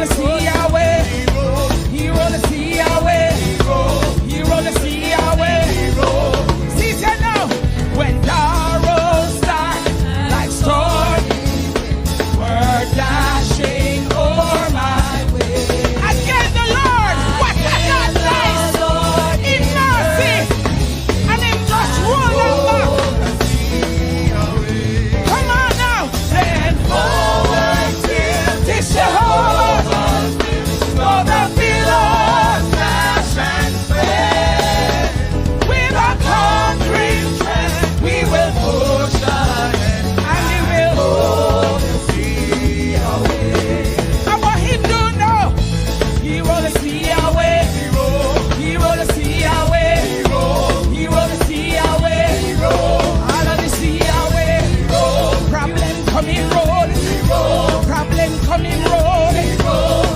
the sea away. He roll the sea away. He roll the sea away. See it now. When sorrows start like storm, we're dashing over my way. Again the Lord, what a God nice in mercy, and him just roll them back. Come on now, then forward till this Jehovah, for the billows dash and spread. With a concrete tread, we will push ahead, and we will hold the sea away. And what he do now? He roll the sea away. He roll the sea away. He roll the sea away. All of the sea away. Problem coming road. Problem coming road.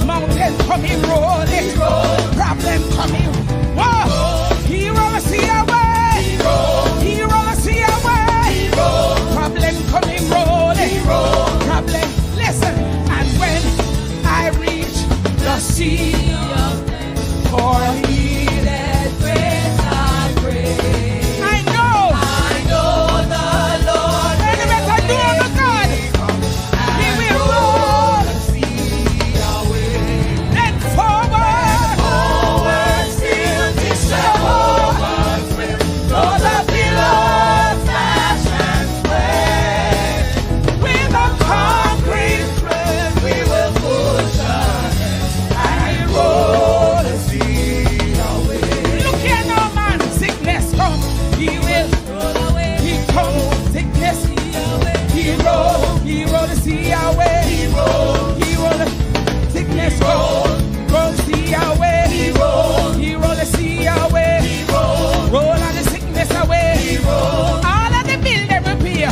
Mountain coming road. Problem coming. Whoa! He roll the sea away. He roll the sea away. Problem coming road. Problem. Listen. And when I reach the sea for heated grace I pray. I know the Lord. And the better do of the God. He will roll the sea away. Then forward still this Jehovah's will. Though the billows dash and spread, with a concrete tread we will push ahead, and we roll the sea away. Look here now, man. Sickness come, he will roll away. He come, sickness he roll the sea away. He roll the sickness roll the sea away. He roll the sea away. Roll all the sickness away. All of the bill they repair.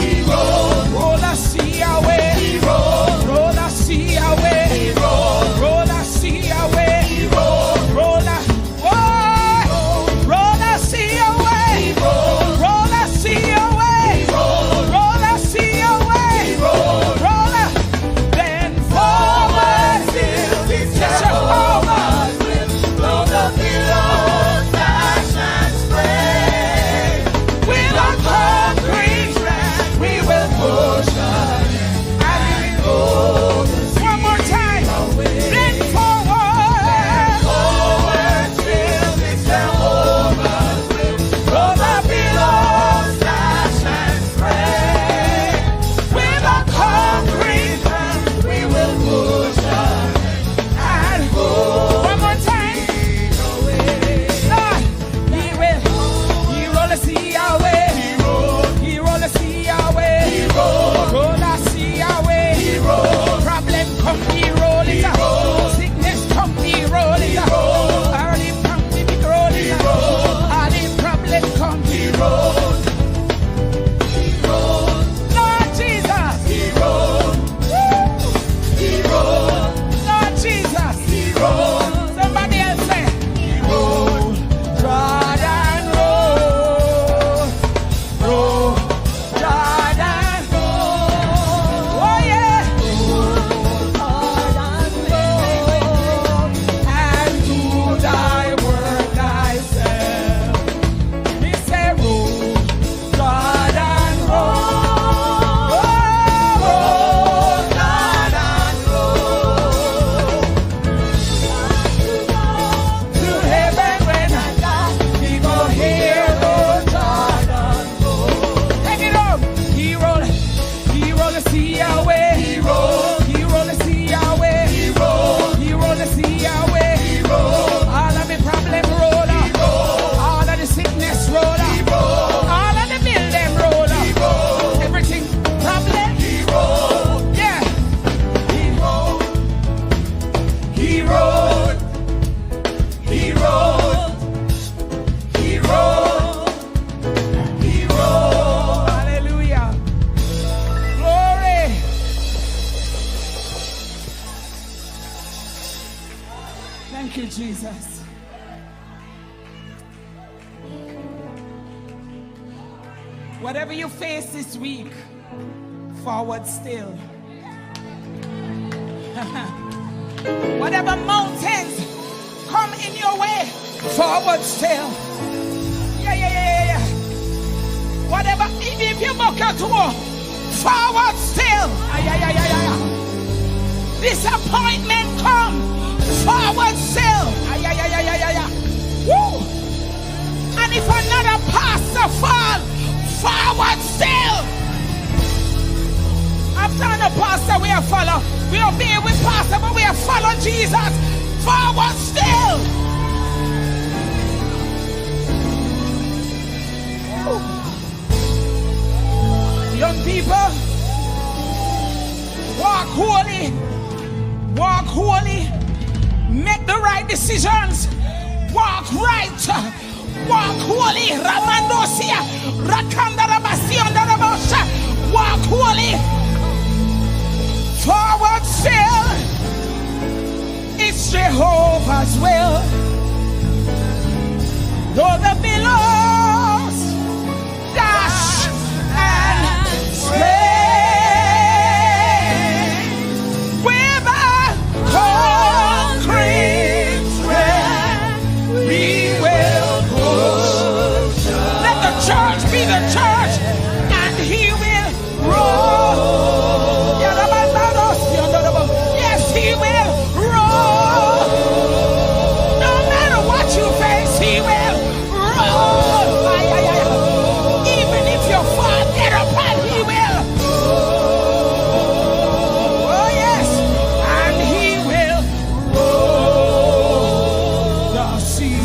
Roll the sea away. Roll the sea away. Roll the sea away. Roll the sea away. Roll the sea away. Roll the sea away. Then forward still this Jehovah's will. Though the billows dash and spread, with a concrete tread we will push ahead, and we will go. One more time. Then forward still this Jehovah's will. Though the billows dash and spread, with a concrete tread we will push ahead, and go. One more time. Lord, he roll the sea away. He roll the sea away. Roll the sea away. Problem come, he roll it up. Sickness come, he roll it up. All the come, he roll it up. All the problem come, he roll. Lord Jesus. Lord Jesus. Somebody else say. Jordan roll. Jordan roll. Oh yeah. Jordan roll. And do thy work thyself. He say roll. Jordan roll. Jordan roll. To heaven when I die, we go hear the Jordan roll. Take it up. He roll the sea away. He roll the sea away. He roll the sea away. All of the problem roll up. All of the sickness roll up. All of the bill them roll up. Everything problem. Yeah. He rolled. Hallelujah. Glory. Thank you, Jesus. Whatever you face this week, forward still. Whatever mountains come in your way, forward still. Yeah. Whatever, if you book your tour, forward still. Yeah. Disappointment come, forward still. Yeah. Woo! And if another pastor fall, forward still. After the pastor, we are follow. We obey with pastor, but we are follow Jesus. Forward still. Young people, walk holy, make the right decisions, walk right, walk holy, Ramandosia, Rakandarabasiandarabosha, walk holy, forward still, it's Jehovah's will, though the billows dash and sway. Church be the church, and he will roll. Yes, he will roll. No matter what you face, he will roll. Even if you fall, get up and he will. Oh yes, and he will roll the sea.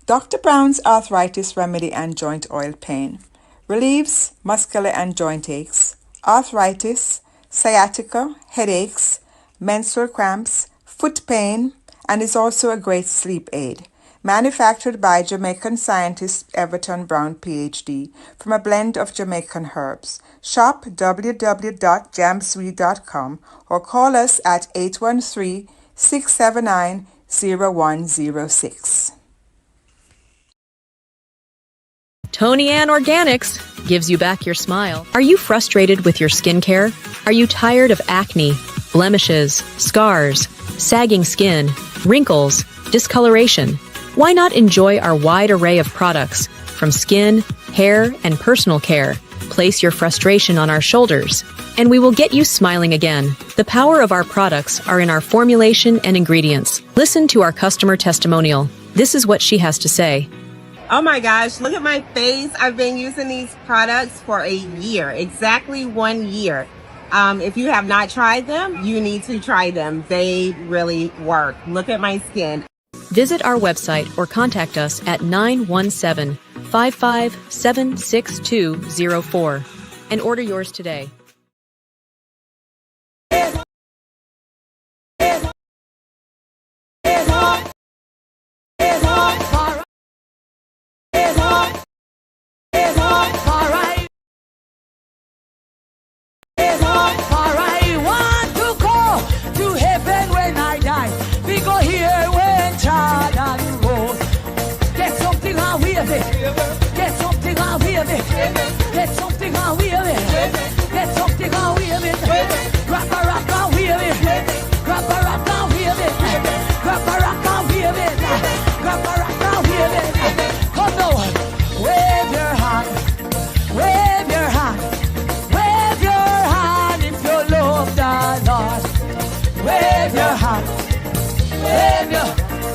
Dr. Brown's Arthritis Remedy and Joint Oil Pain relieves muscular and joint aches, arthritis, sciatica, headaches, menstrual cramps, foot pain, and is also a great sleep aid. Manufactured by Jamaican scientist Everton Brown, PhD, from a blend of Jamaican herbs. Shop www.jamsweet.com or call us at 813-679-0106. Tony Ann Organics gives you back your smile. Are you frustrated with your skincare? Are you tired of acne, blemishes, scars, sagging skin, wrinkles, discoloration? Why not enjoy our wide array of products from skin, hair, and personal care? Place your frustration on our shoulders, and we will get you smiling again. The power of our products are in our formulation and ingredients. Listen to our customer testimonial. This is what she has to say. Oh my gosh, look at my face. I've been using these products for a year, exactly 1 year. If you have not tried them, you need to try them. They really work. Look at my skin. Visit our website or contact us at 917-557-6204 and order yours today. Get something on wheel it. Get something on wheel it. Get something on wheel it. Grab a rock on wheel it. Grab a rock on wheel it. Grab a rock on wheel it. Grab a rock on wheel it. Come on, wave your hand. Wave your hand. Wave your hand if you love the Lord. Wave your hand. Wave your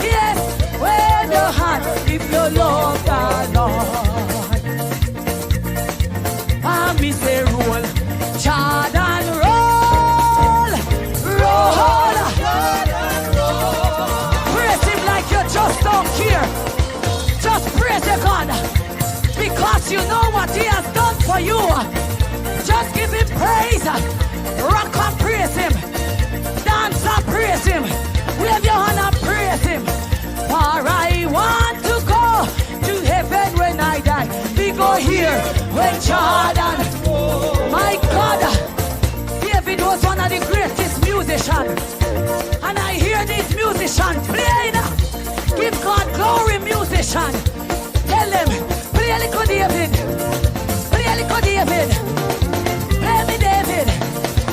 yes. Wave your hand if you love the Lord. And me say roll, Jordan roll, roll, praise him like you just don't care. Just praise your God, because you know what he has done for you. Just give him praise, rock and praise him, dance and praise him, wave your hand and praise him. For I want to go to heaven when I die. We go here when Jordan. My God, David was one of the greatest musicians. musician, and I hear these musicians playing. Give God glory, musician. Tell them, play a little David. Play a little David. Play me David.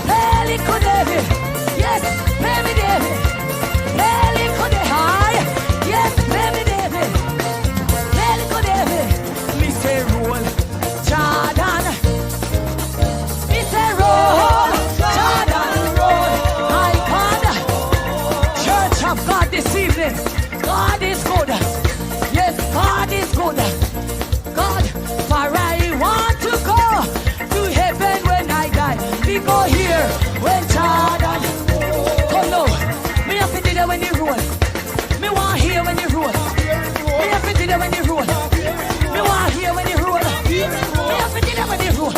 Play a little David. Yes, play me David. Play a little David. Yes, play me David. Play a little David. Me say roll, Jordan. Me say roll, Jordan, roll. My God, Church of God this evening. God is good. Yes, God is good. God, for I want to go to heaven when I die. We go here when Jordan. Come now. Me have to do that when you roll. Me want hear when you roll. Me have to do that when you roll. Me want hear when you roll. Me have to do that when you roll.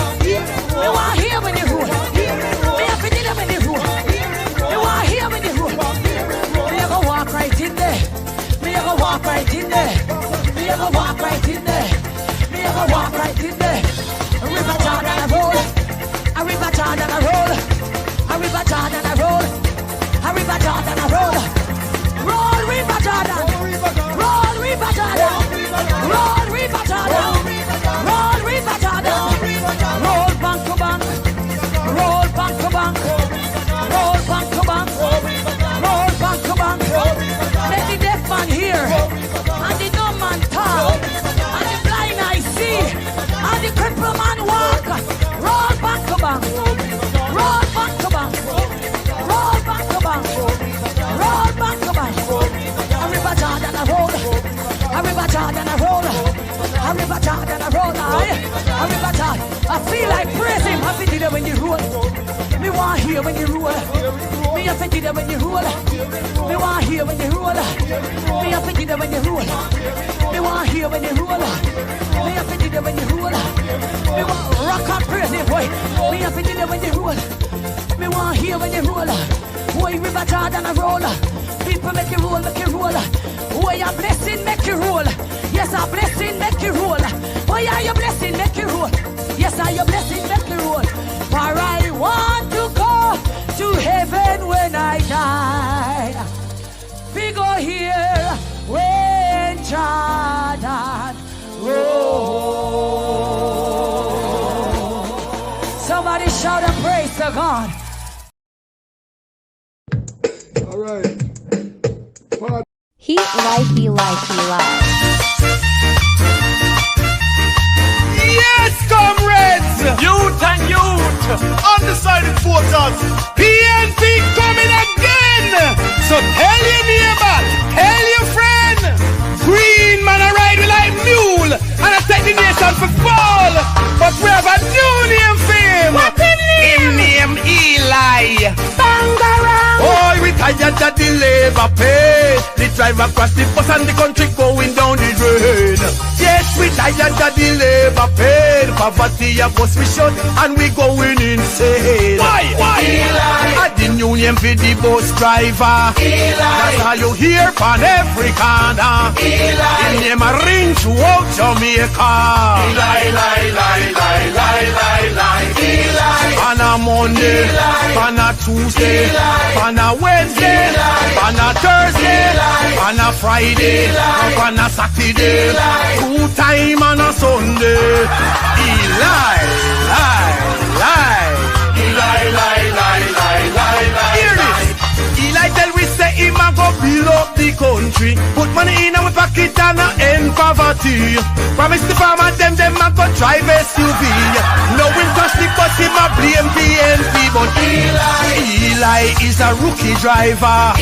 Me want hear when you roll. Me have to do that when you roll. Me want hear when you roll. Me have to walk right in there. Me a go walk right in there. Me a go walk right in there. Me a go walk right in there. A river Jordan a roll. A river Jordan a roll. A river Jordan a roll. A river Jordan a roll. Roll river Jordan. Roll river Jordan. Roll river Jordan. Roll river Jordan. Roll bank to bank. Roll bank to bank. Roll bank to bank. Roll bank to bank. Let the deaf man hear, and the dumb man talk, and the blind eye see, and the crippled man walk. Roll back to bank, roll back to bank, roll back to bank, roll back to bank. A river Jordan a roll, a river Jordan a roll, a river Jordan a roll. A river Jordan. I feel like praising. I feel it when you roll. Me want hear when you roll. Me a feel it when you roll. Me want hear when you roll. Me a feel it when you roll. Me want hear when you roll. Me a feel it when you roll. Me want rock and praise it, boy. Me a feel it when you roll. Me want hear when you roll. Boy, river Jordan a roll. People make you roll, make you roll. Boy, a blessing make you roll. Yes, a blessing make you roll. Boy, are your blessing make you roll. Yes, are your blessing make you roll. For I want to go to heaven when I die. We go here when Jordan rolls. Somebody shout and praise to God. All right. He like. Yes, comrades! Youth and youth! Undecided voters! PNP coming again! So tell your neighbor, tell your friend! Green man I ride with like mule, and I take the nation for fall! But we have a new name for him! What the name? Him name Eli! Bangarang! Oh, we tired of the labor pay! The drive across the bus and the country going down the drain! Yes, we tired of the labor pain. Poverty of us we shut and we going insane. Why? Eli. At the union for the bus driver. Eli. That's how you hear from every corner. Eli. In name a ring throughout Jamaica. Eli. On a Monday, on a Tuesday, on a Wednesday, on a Thursday, on a Friday, on a Saturday. 2 times on a Sunday. Eli. Hear this. Eli tell we say him a go build up the country, put money in our pocket and end poverty. Promise the farmer them a go drive SUV. No him touch the bus, him a blame PNP. But Eli is a rookie driver.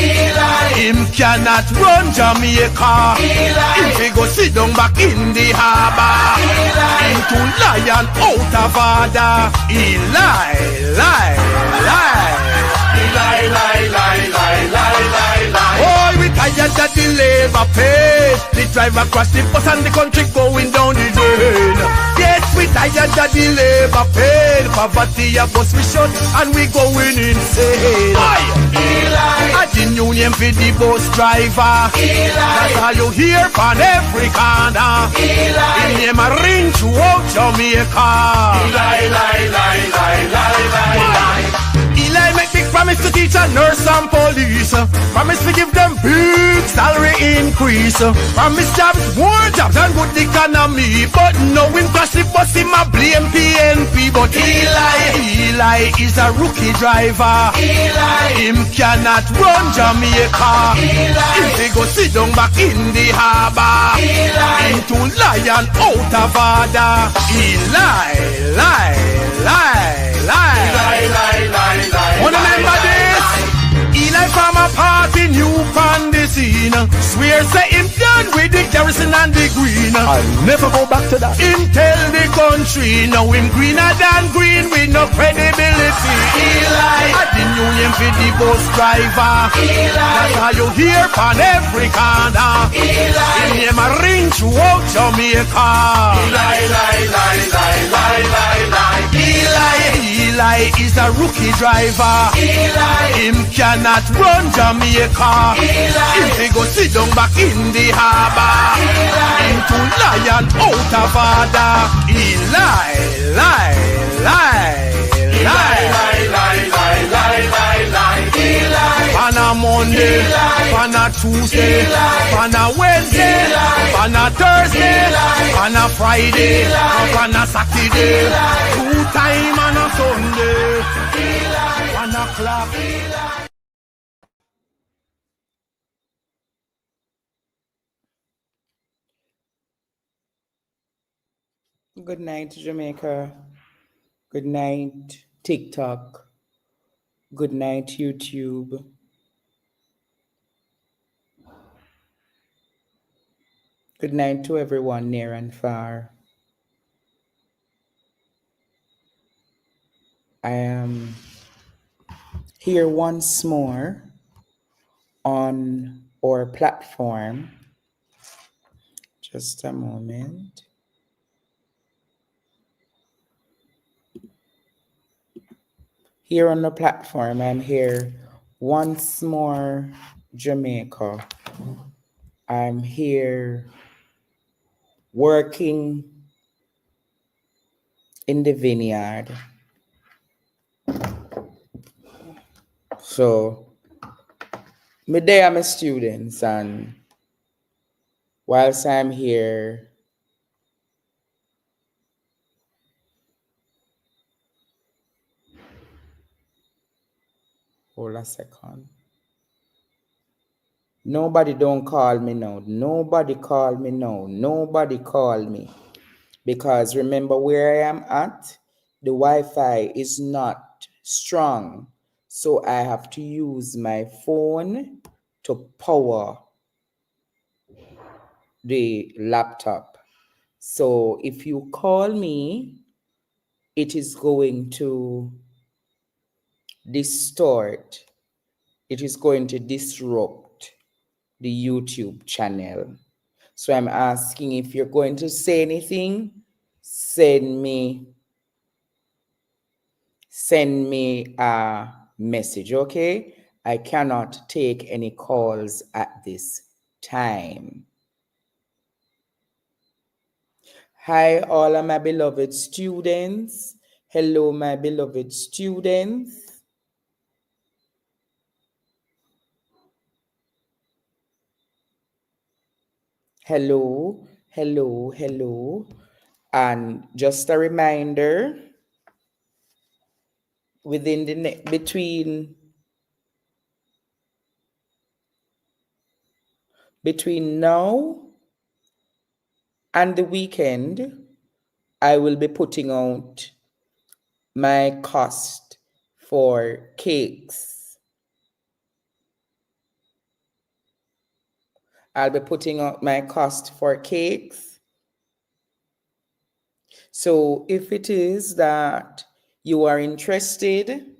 Him cannot run Jamaica. Him fi go sit down back in the harbour. Him too lion out of order. Oh, we tired of the labor pay. The drive across the bus and the country going down the drain. Yes, we tired of the labor pay. Poverty of us we shut and we going insane. At the union for the bus driver. That's how you hear from every corner. In name a ring throughout Jamaica. Eli make big promise Promise to teach a nurse and police. Promise to give them big salary increase. Promise jobs, more jobs and good economy. But no him crash the bus, him a blame PNP. But Eli is a rookie driver. Him cannot run Jamaica. If they go sit down back in the harbor, into lion out of order. Wanna remember this? Eli from a party new on the scene. Swear say him done with the garrison and the green. I'll never go back to that. Him tell the country now him greener than green with no credibility. Eli, I didn't know him for the bus driver. That's how you hear on every corner. Him name a ring throughout Jamaica. Eli is a rookie driver. Him cannot run Jamaica. If they go sit down back in the harbor, into lion out of order. On a Monday, on a Tuesday, on a Wednesday, on a Thursday, on a Friday, on a Saturday, 2 times on a Sunday, 1 o'clock. Good night, Jamaica. Good night, TikTok. Good night, YouTube. Good night to everyone near and far. I am here once more on our platform. Just a moment. Here on the platform, I'm here once more, Jamaica. I'm here working in the vineyard. So, midday I'm a student, and whilst I'm here, hold a second. Nobody don't call me now. Nobody call me now. Nobody call me. Because remember where I am at, the Wi-Fi is not strong. So I have to use my phone to power the laptop. So if you call me, it is going to distort. It is going to disrupt the YouTube channel. So I'm asking if you're going to say anything, send me a message, okay? I cannot take any calls at this time. Hi, all of my beloved students. Hello, my beloved students. Hello, hello, hello. And just a reminder, within the between now and the weekend, I will be putting out my cost for cakes. I'll be putting out my cost for cakes. So if it is that you are interested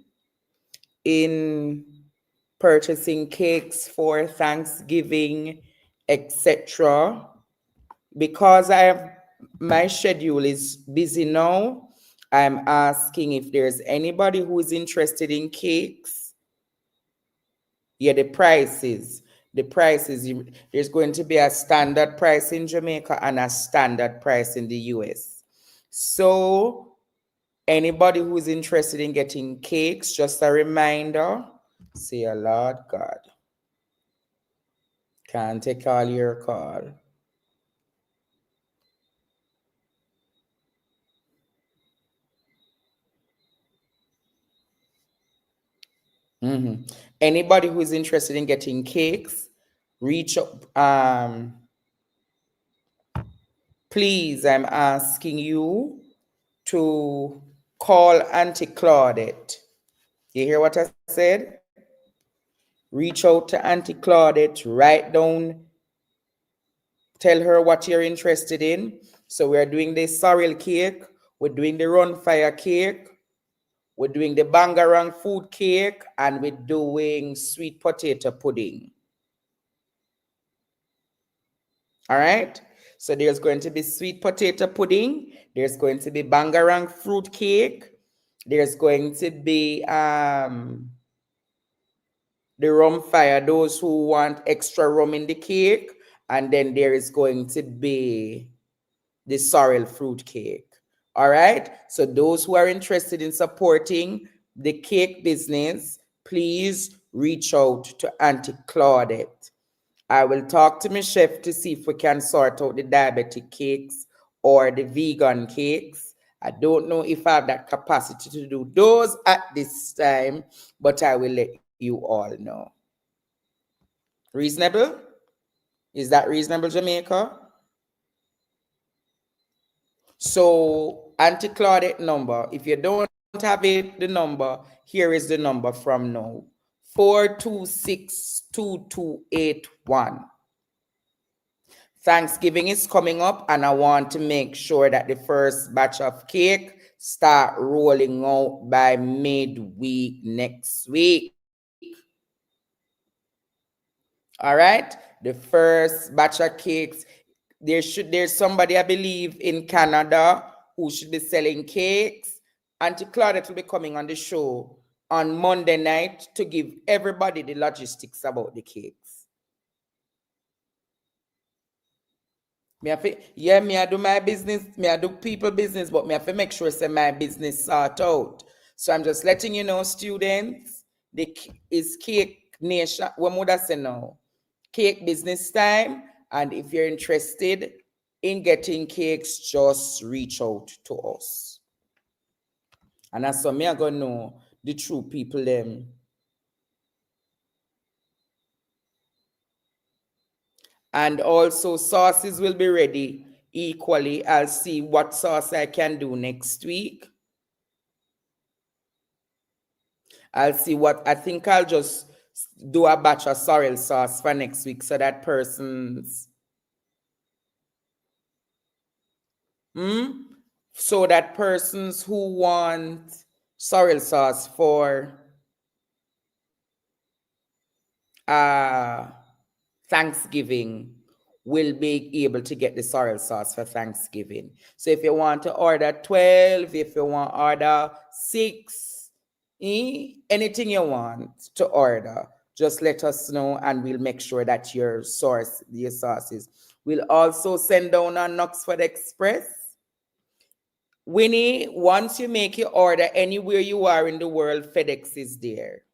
in purchasing cakes for Thanksgiving, etc., because my schedule is busy now, I'm asking if there's anybody who is interested in cakes. Yeah, the prices, there's going to be a standard price in Jamaica and a standard price in the US. So anybody who's interested in getting cakes, just a reminder, Say, Lord God, can't take all your call. Anybody who is interested in getting cakes, reach up. Please, I'm asking you to call Auntie Claudette. You hear what I said? Reach out to Auntie Claudette, write down, tell her what you're interested in. So we're doing the sorrel cake, we're doing the run fire cake, we're doing the bangarang food cake, and we're doing sweet potato pudding. All right? So there's going to be sweet potato pudding, there's going to be bangarang fruit cake, there's going to be the rum fire, those who want extra rum in the cake, and then there is going to be the sorrel fruit cake. All right? So those who are interested in supporting the cake business, please reach out to Auntie Claudette. I will talk to my chef to see if we can sort out the diabetic cakes or the vegan cakes. I don't know if I have that capacity to do those at this time, but I will let you all know. Reasonable? Is that reasonable, Jamaica? So, Auntie Claudette number, if you don't have it, the number, here is the number from now. 4262281. Thanksgiving is coming up, and I want to make sure that the first batch of cake start rolling out by midweek next week. All right? The first batch of cakes. There's somebody, I believe, in Canada who should be selling cakes. Auntie Claudette will be coming on the show on Monday night to give everybody the logistics about the cakes. Me I do my business, I do people business, but me have to make sure say my business sort out. So I'm just letting you know, students, is Cake Nation, what would I say now? Cake business time, and if you're interested in getting cakes, just reach out to us. And that's so me I gonna know the true people them. And also sauces will be ready equally. I'll see what sauce I can do next week. I'll see what, I think I'll just do a batch of sorrel sauce for next week so that persons, so that persons who want sorrel sauce for Thanksgiving will be able to get the sorrel sauce for Thanksgiving. So if you want to order 12, if you want to order 6, anything you want to order, just let us know and we'll make sure that your sauces. We'll also send down on Knoxford Express. Winnie, once you make your order anywhere you are in the world, FedEx is there.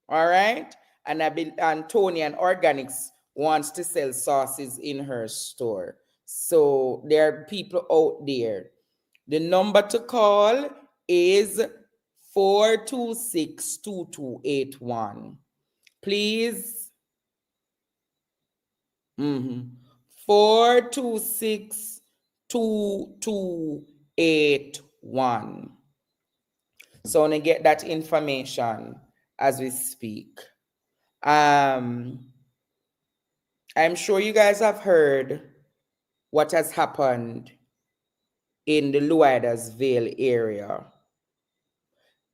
All right? And Tony and Organics wants to sell sauces in her store. So there are people out there. The number to call is 4262281. Please. 4262281. So I want to get that information as we speak. I'm sure you guys have heard what has happened in the Luidas Vale area.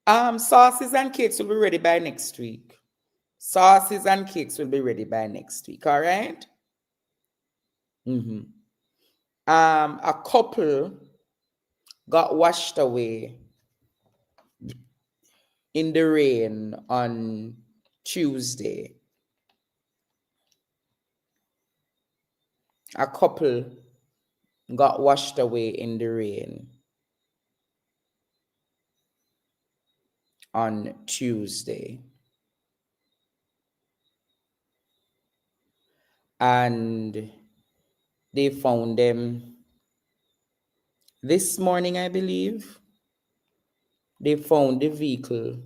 Sauces and cakes will be ready by next week. Sauces and cakes will be ready by next week, all right? A couple got washed away in the rain on Tuesday. A couple got washed away in the rain. on Tuesday. And they found them this morning, I believe. They found the vehicle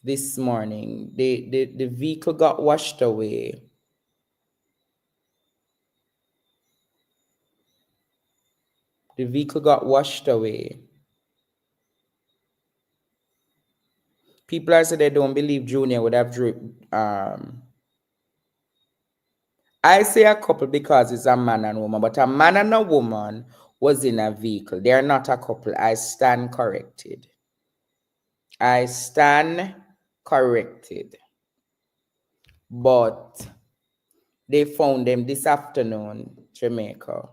this morning. The vehicle got washed away. The vehicle got washed away. People are saying they don't believe Junior would have I say a couple because it's a man and woman, but a man and a woman was in a vehicle. They are not a couple. I stand corrected. I stand corrected. But they found them this afternoon, Jamaica.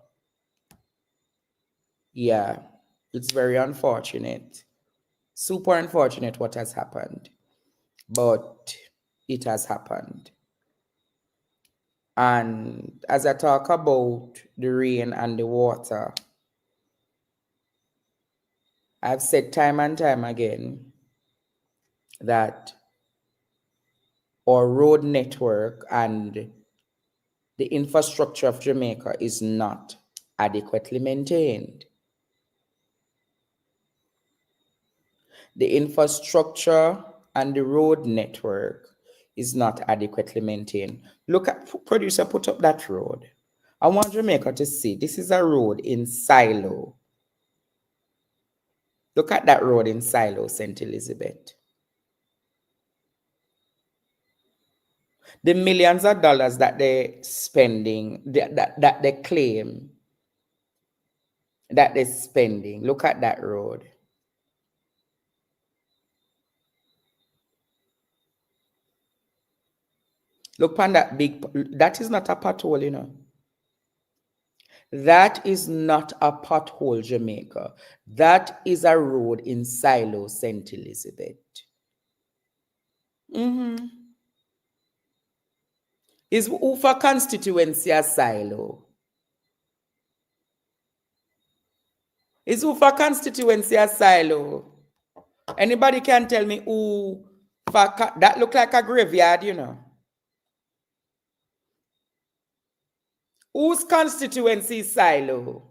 Yeah, it's very unfortunate. Super unfortunate what has happened. But it has happened. And as I talk about the rain and the water, I've said time and time again that our road network and the infrastructure of Jamaica is not adequately maintained. The infrastructure and the road network is not adequately maintained. Look at, producer, put up that road. I want Jamaica to see this is a road in Silo. Look at that road in Silo, St. Elizabeth. The millions of dollars that they're spending, that they claim that they're spending. Look at that road. Look on that big, that is not a pothole, you know. That is not a pothole, Jamaica. That is a road in Silo, St. Elizabeth. Is Ufa constituency a Silo? Is Ufa constituency a Silo? Anybody can tell me who, that look like a graveyard, you know. Whose constituency is Silo?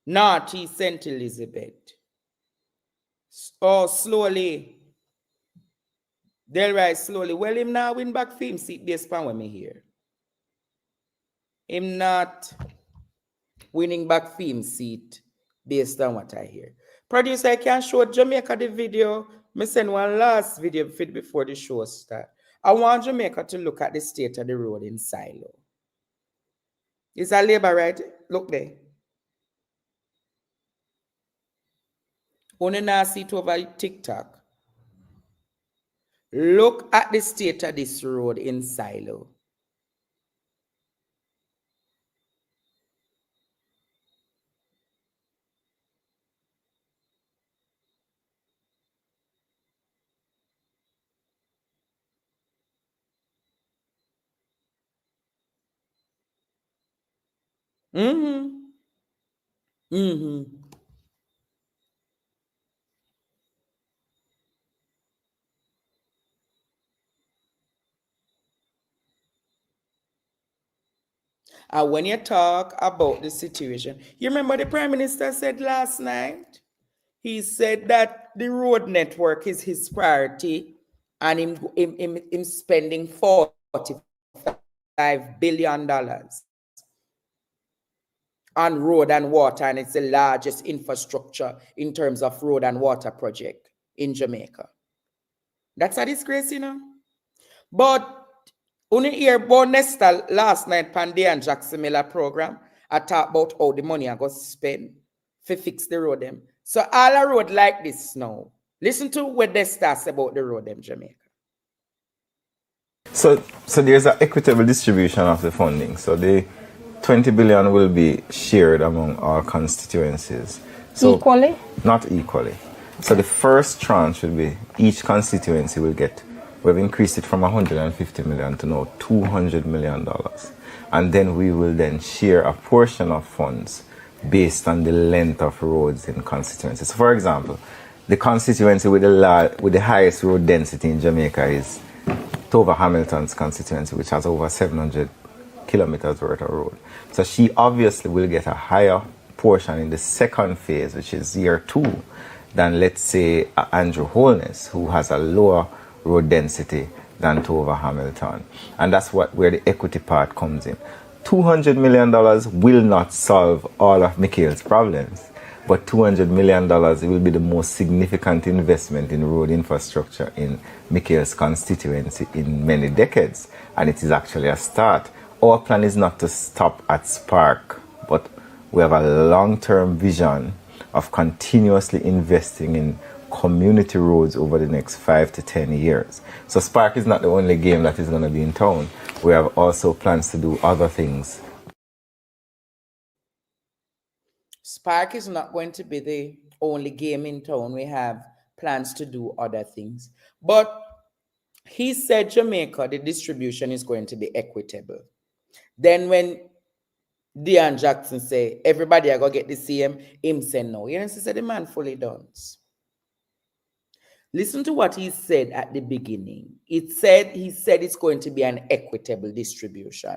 Northeast St. Elizabeth. Oh, slowly. They'll rise slowly. Well, him now win back fame seat based upon what me hear. Him not winning back fame seat based on what I hear. Producer, I can show Jamaica the video. Me send one last video before the show start. I want Jamaica to look at the state of the road in Silo. It's a labor right? Look there. Only now see it over TikTok. Look at the state of this road in Silo. And when you talk about the situation, you remember the Prime Minister said last night? He said that the road network is his priority and him spending $45 billion on road and water, and it's the largest infrastructure in terms of road and water project in Jamaica. That's a disgrace, you know. But only hear about Nesta last night, Panday and Jackson Miller program. I talk about how the money I got spent to fix the road them. So all a road like this now. Listen to what Nesta says about the road them, Jamaica. So there's an equitable distribution of the funding. So the 20 billion will be shared among all constituencies. So Equally? not equally. So the first tranche will be each constituency will get, we've increased it from 150 million to now $200 million. And then we will then share a portion of funds based on the length of roads in constituencies. So for example, the constituency with the highest road density in Jamaica is Tova Hamilton's constituency, which has over 700 kilometers worth of road. So she obviously will get a higher portion in the second phase, which is year 2, than, let's say, Andrew Holness, who has a lower road density than Tova Hamilton. And that's where the equity part comes in. $200 million will not solve all of Mikhail's problems, but $200 million will be the most significant investment in road infrastructure in Mikhail's constituency in many decades. And it is actually a start. Our plan is not to stop at Spark, but we have a long-term vision of continuously investing in community roads over the next 5 to 10 years. So Spark is not the only game that is going to be in town. We have also plans to do other things. Spark is not going to be the only game in town. We have plans to do other things. But he said Jamaica, the distribution is going to be equitable. Then when Dean Jackson say, everybody are going to get the same, him say no. You know, he said the man fully done. Listen to what he said at the beginning. He said it's going to be an equitable distribution.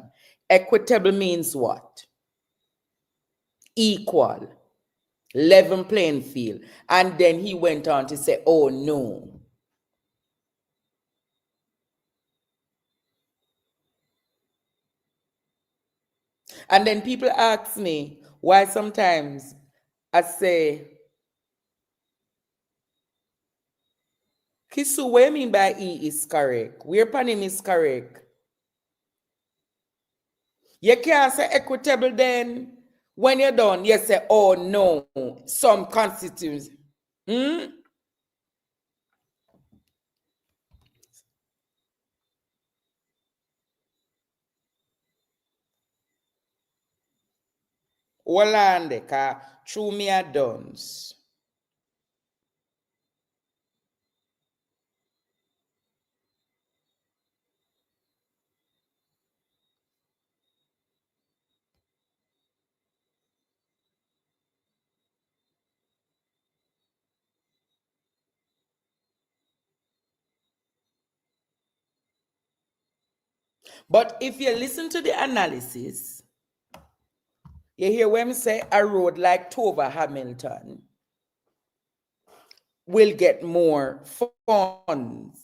Equitable means what? Equal, level playing field. And then he went on to say, oh no. And then people ask me why sometimes I say, Kisu, what do you mean by E is correct? Where upon him is correct? You can't say equitable then. When you're done, you say, oh no, some constitutes. Olande ka through me a dons. But if you listen to the analysis, you hear when say a road like Tova Hamilton will get more funds.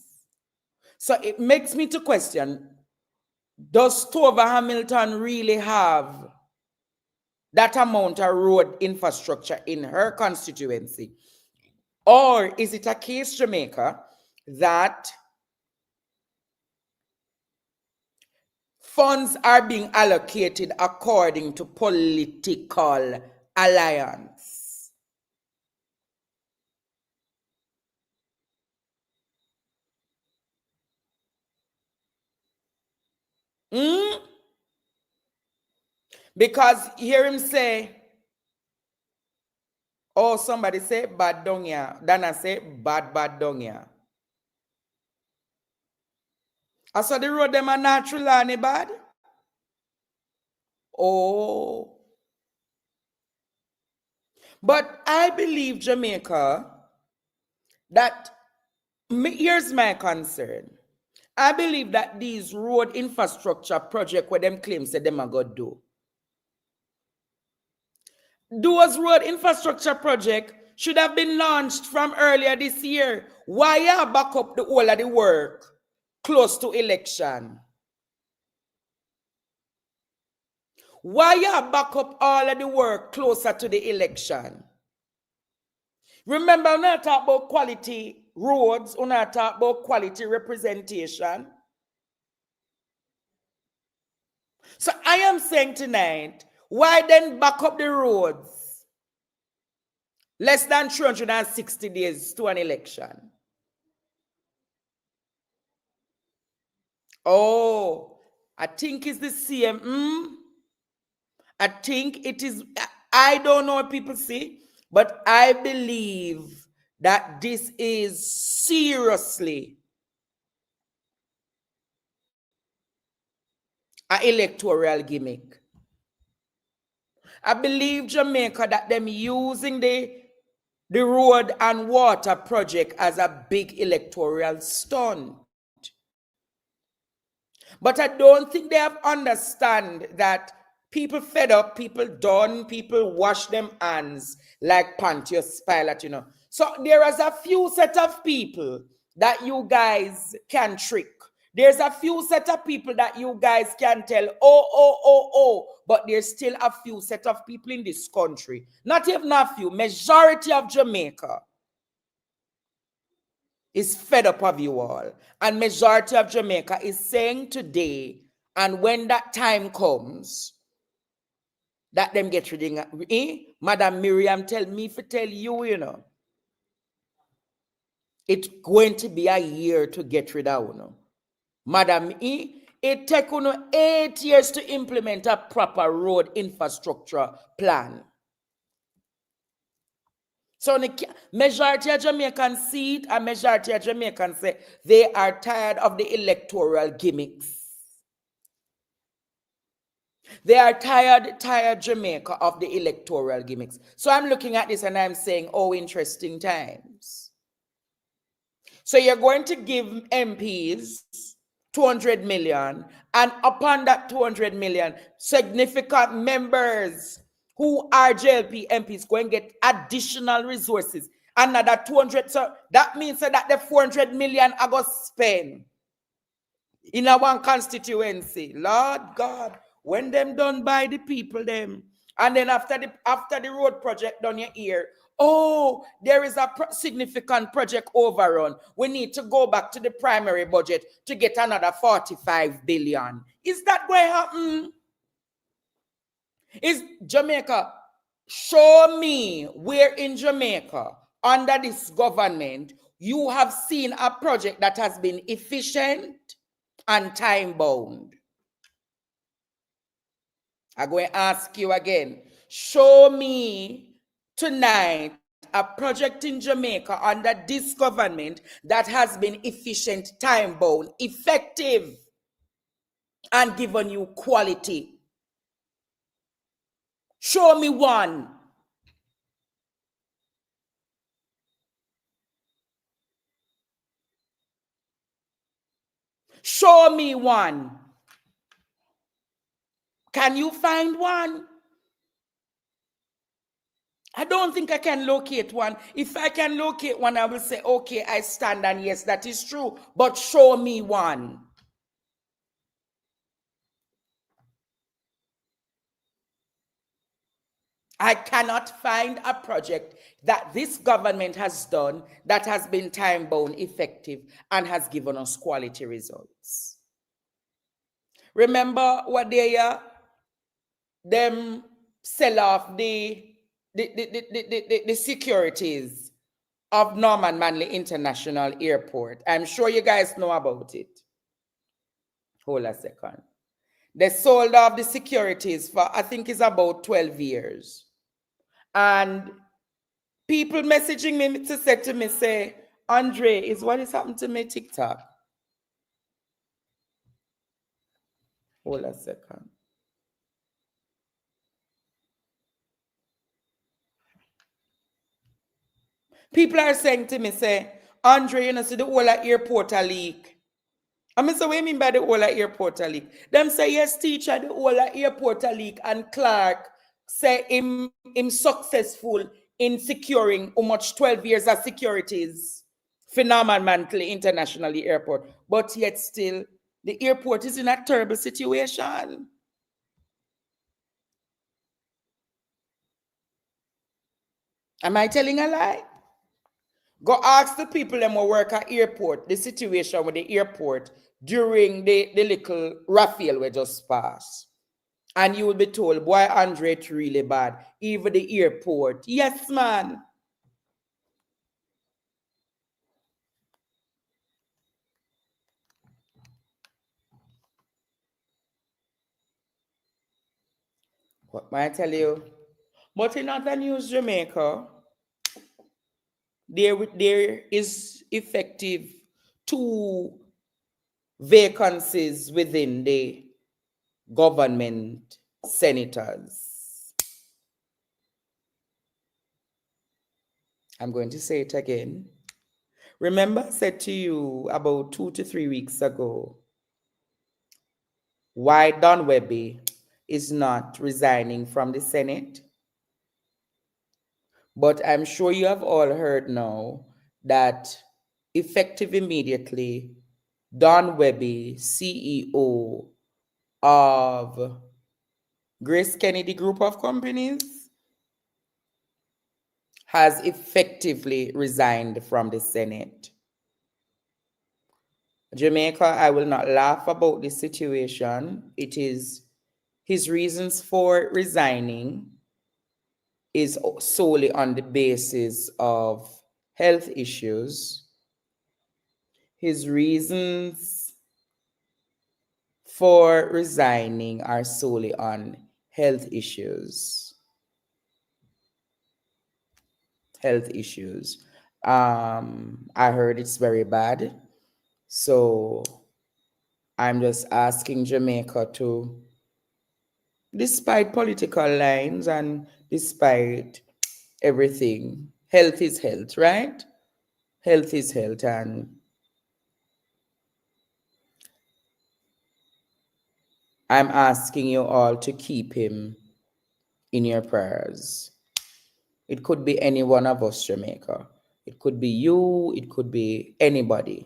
So it makes me to question, does Tova Hamilton really have that amount of road infrastructure in her constituency? Or is it a case, Jamaica, that funds are being allocated according to political alliance? Because hear him say, oh, somebody say bad down here. Dana say bad down here. I saw the road them are not Trelawny bad. Oh. But I believe, Jamaica, that here's my concern. I believe that these road infrastructure projects where them claims that them are going to do. Those road infrastructure projects should have been launched from earlier this year. Why you back up the whole of the work close to election? Why you back up all of the work closer to the election? Remember, when I talk about quality roads, when I talk about quality representation. So I am saying tonight, why then back up the roads less than 360 days to an election? Oh, I think it's the same. I think it is, I don't know what people say, but I believe that this is seriously an electoral gimmick. I believe Jamaica that them using the road and water project as a big electoral stunt. But I don't think they have understand that people fed up, people done, people wash them hands like Pontius Pilate, you know. So there is a few set of people that you guys can trick. There's a few set of people that you guys can tell, but there's still a few set of people in this country. Not even a few, majority of Jamaica is fed up of you all. And majority of Jamaica is saying today, and when that time comes, that them get rid of, Madam Miriam tell me to tell you, you know, it's going to be a year to get rid of, you know. Madam, it take 8 years to implement a proper road infrastructure plan. So the majority of Jamaicans see it, and majority of Jamaicans say they are tired of the electoral gimmicks. They are tired Jamaica of the electoral gimmicks. So I'm looking at this and I'm saying, oh, interesting times. So you're going to give MPs 200 million, and upon that 200 million, significant members who are JLP MPs going to get additional resources. Another 200, so that means that the 400 million are going to spend in a one constituency. Lord God, when them done by the people them, and then after the road project done your ear, oh, there is a significant project overrun. We need to go back to the primary budget to get another 45 billion. Is that going to happen? Is Jamaica, show me where in Jamaica under this government you have seen a project that has been efficient and time bound. I'm going to ask you again. Show me tonight a project in Jamaica under this government that has been efficient, time bound, effective, and given you quality. Show me one. Show me one. Can you find one? I don't think I can locate one. If I can locate one, I will say, okay, I stand, and yes, that is true. But show me one. I cannot find a project that this government has done that has been time-bound, effective, and has given us quality results. Remember what them sell off the securities of Norman Manley International Airport. I'm sure you guys know about it. Hold a second. They sold off the securities for, I think it's about 12 years. And people messaging me to say to me, say, Andre, is what is happening to me TikTok? Hold a second. People are saying to me, say, Andre, you know, see the whole airport a leak. I mean, so what do you mean by the whole airport a leak? Them say, yes, teacher, the whole airport a leak. And Clark say him successful in securing how much 12 years of securities for Norman Manley International Airport. But yet still, the airport is in a terrible situation. Am I telling a lie? Go ask the people that work at airport, the situation with the airport during the little Raphael we just passed. And you will be told, boy, Andre, it's really bad. Even the airport. Yes, man. What might I tell you? But in other news, Jamaica, there is effective 2 vacancies within the government senators. I'm going to say it again. Remember, I said to you about 2 to 3 weeks ago why Don Webby is not resigning from the Senate? But I'm sure you have all heard now that effective immediately, Don Webby, CEO of Grace Kennedy Group of Companies, has effectively resigned from the Senate. Jamaica, I will not laugh about this situation. It is his reasons for resigning is solely on the basis of health issues. His reasons for resigning are solely on health issues. Health issues. I heard it's very bad. So I'm just asking Jamaica to, despite political lines and despite everything, health is health, right? Health is health, and I'm asking you all to keep him in your prayers. It could be any one of us, Jamaica. It could be you, it could be anybody.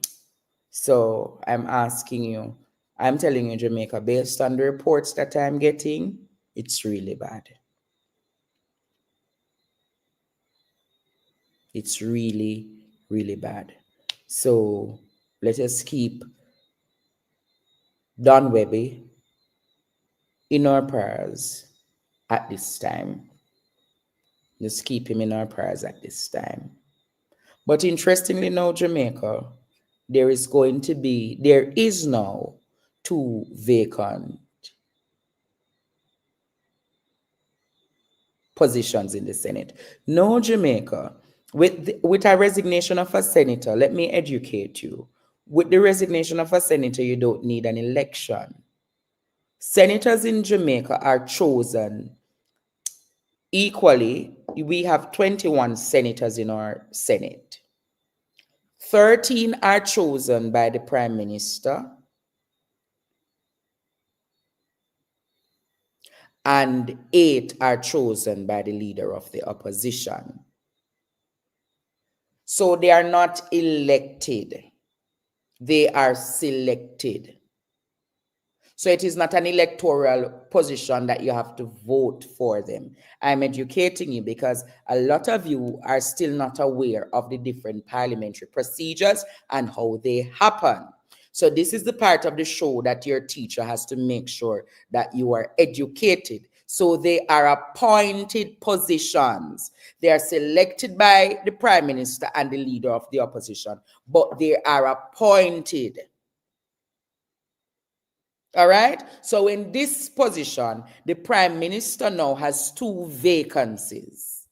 So I'm asking you, I'm telling you, Jamaica, based on the reports that I'm getting, it's really bad. It's really, really bad. So let us keep Don Webby in our prayers at this time. Just keep him in our prayers at this time. But interestingly now, Jamaica, there is now 2 vacant positions in the Senate. No, Jamaica, with a resignation of a senator, let me educate you. With the resignation of a senator, you don't need an election. Senators in Jamaica are chosen equally. We have 21 senators in our Senate. 13 are chosen by the Prime Minister, and 8 are chosen by the Leader of the Opposition. So they are not elected, they are selected. So it is not an electoral position that you have to vote for them. I'm educating you because a lot of you are still not aware of the different parliamentary procedures and how they happen. So this is the part of the show that your teacher has to make sure that you are educated. So they are appointed positions. They are selected by the Prime Minister and the Leader of the Opposition, but they are appointed. All right. So in this position, the Prime Minister now has 2 vacancies.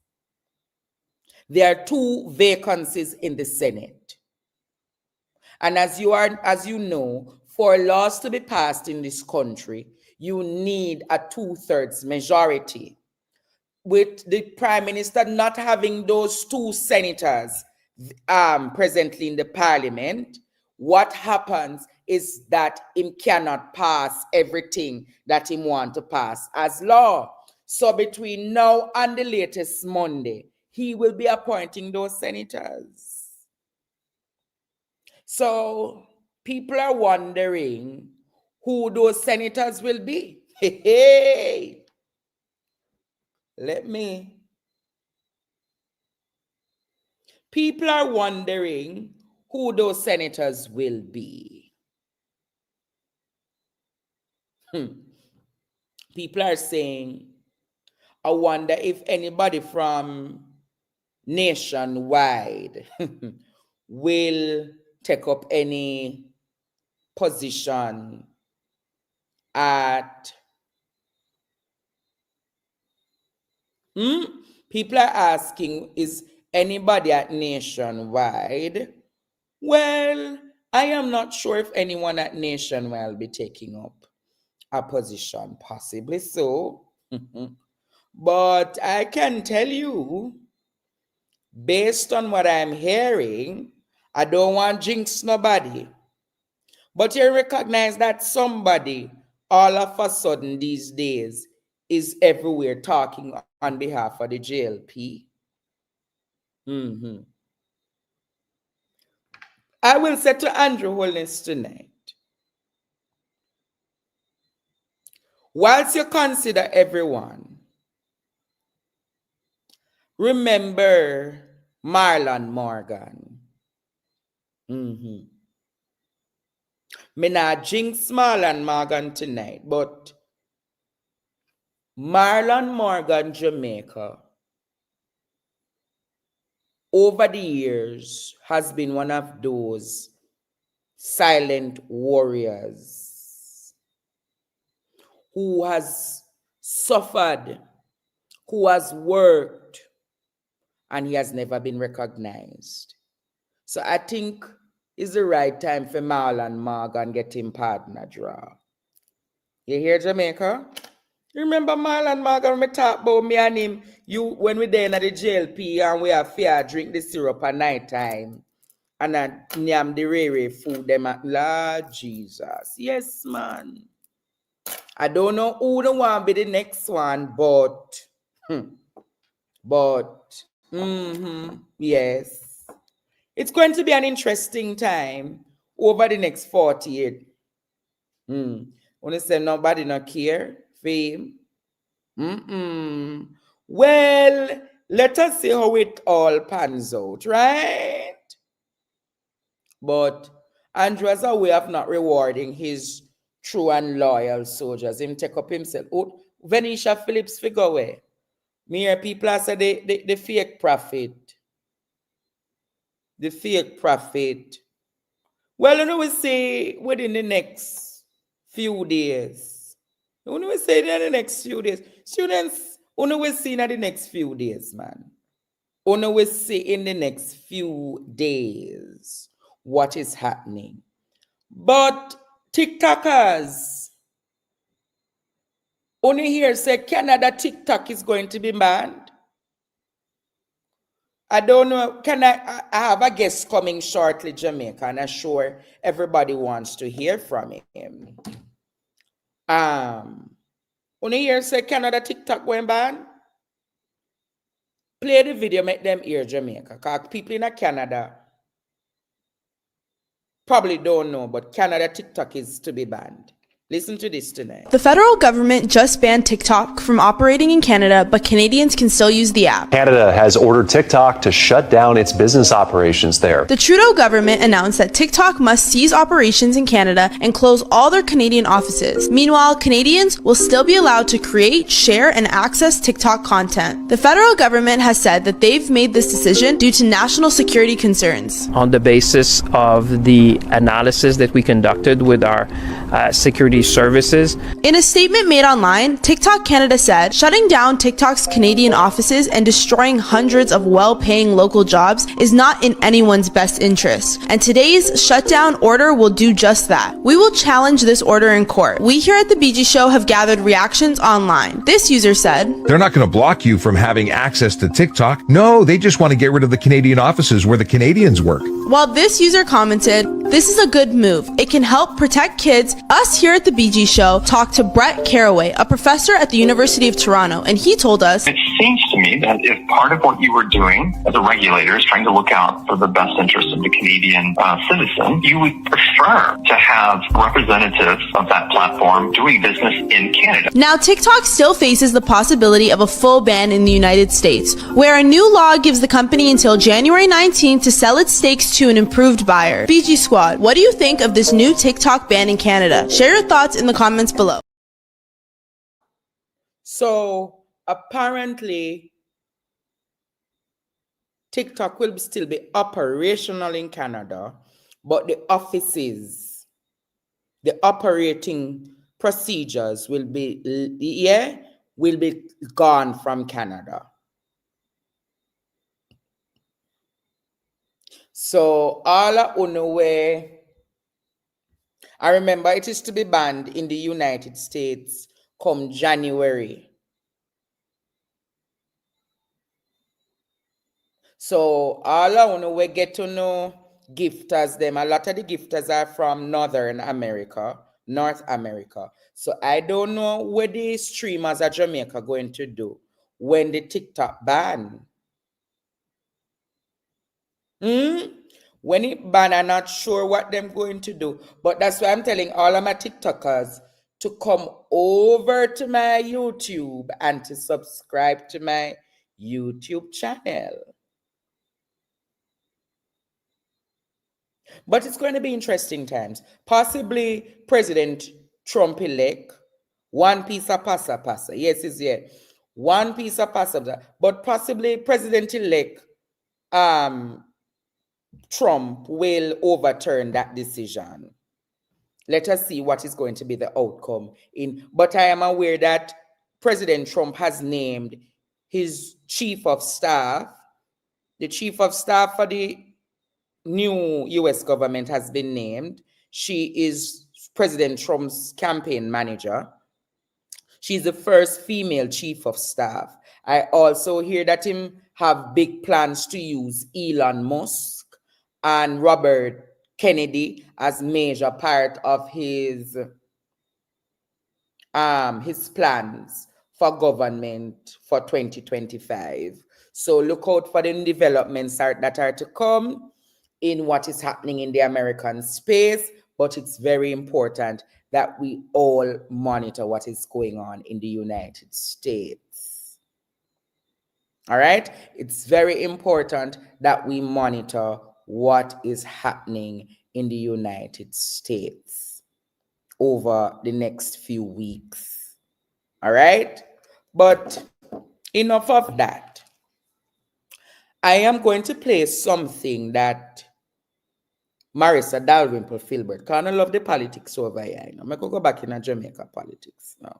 There are 2 vacancies in the Senate. And as you know, for laws to be passed in this country, you need a 2/3 majority. With the Prime Minister not having those 2 senators presently in the Parliament, what happens is that him cannot pass everything that him want to pass as law. So between now and the latest Monday, he will be appointing those senators. So people are wondering who those senators will be. Hey, people are wondering who those senators will be. People are saying, I wonder if anybody from nationwide will take up any position at People are asking, is anybody at Nationwide? Well, I am not sure if anyone at Nationwide will be taking up a position, possibly so. But I can tell you, based on what I'm hearing, I don't want to jinx nobody. But you recognize that somebody all of a sudden these days is everywhere talking on behalf of the JLP. I will say to Andrew-ritist tonight, whilst you consider everyone, remember Marlon Morgan. Me not jinx Marlon Morgan tonight, but Marlon Morgan, Jamaica, over the years has been one of those silent warriors who has suffered, who has worked, and he has never been recognized. So I think it's the right time for Marlon Morgan get him partner draw. You hear, Jamaica? Remember Marlon Morgan, when we talk about me and him, when we there in the JLP and we have fear drink the syrup at night time and I nyam the rare food them at Lord Jesus. Yes, man. I don't know who the one be the next one, but yes. It's going to be an interesting time over the next 48. When I say nobody not care, fame. Well, let us see how it all pans out, right? But Andrew has a way of not rewarding his true and loyal soldiers. Him take up himself. Oh, Venetia Phillips figure away. Me hear people are say the fake prophet. The fake prophet. Well, you know, we say within the next few days. You know, we say in the next few days. Students, you know, we see in the next few days, man. You know, we see in the next few days what is happening. But TikTokers, only here say Canada TikTok is going to be banned. I don't know. I have a guest coming shortly, Jamaica, and I'm sure everybody wants to hear from him. Only here say Canada TikTok going ban. Play the video, make them hear Jamaica. Because people in Canada probably don't know, but Canada TikTok is to be banned. Listen to this tonight. The federal government just banned TikTok from operating in Canada, but Canadians can still use the app. Canada has ordered TikTok to shut down its business operations there. The Trudeau government announced that TikTok must cease operations in Canada and close all their Canadian offices. Meanwhile, Canadians will still be allowed to create, share, and access TikTok content. The federal government has said that they've made this decision due to national security concerns. On the basis of the analysis that we conducted with our security services. In a statement made online, TikTok Canada said, shutting down TikTok's Canadian offices and destroying hundreds of well-paying local jobs is not in anyone's best interest, and today's shutdown order will do just that. We will challenge this order in court. We here at the BG Show have gathered reactions online. This user said, they're not going to block you from having access to TikTok. No, they just want to get rid of the Canadian offices where the Canadians work. While this user commented, this is a good move. It can help protect kids. Us here at the BG Show talked to Brett Caraway, a professor at the University of Toronto, and he told us, it seems to me that if part of what you were doing as a regulator is trying to look out for the best interest of the Canadian citizen, you would prefer to have representatives of that platform doing business in Canada. Now, TikTok still faces the possibility of a full ban in the United States, where a new law gives the company until January 19th to sell its stakes to an improved buyer. BG Squad, what do you think of this new TikTok ban in Canada? Share your thoughts in the comments below. So apparently, TikTok will still be operational in Canada, but the offices, the operating procedures will be, will be gone from Canada. So all Unuwe, I remember it is to be banned in the United States come January. So all Unuwe get to know gifters them. A lot of the gifters are from North America. So I don't know what the streamers at Jamaica going to do when the TikTok ban. When it ban, I'm not sure what them going to do. But that's why I'm telling all of my TikTokers to come over to my YouTube and to subscribe to my YouTube channel. But it's going to be interesting times. Possibly President Trump-elect, one piece of pasa. Yes, it's here. One piece of pasa. But possibly President-elect Trump will overturn that decision. Let us see what is going to be the outcome. But I am aware that President Trump has named his chief of staff. The chief of staff for the new US government has been named. She is President Trump's campaign manager. She's the first female chief of staff. I also hear that him have big plans to use Elon Musk and Robert Kennedy as major part of his plans for government for 2025. So look out for the developments that are to come in what is happening in the American space, but it's very important that we all monitor what is going on in the United States. All right? It's very important that we monitor what is happening in the United States over the next few weeks. All right? But enough of that. I am going to play something that Marissa Dalrymple Filbert, because I love the politics over here. I'm going to go back in Jamaica politics now.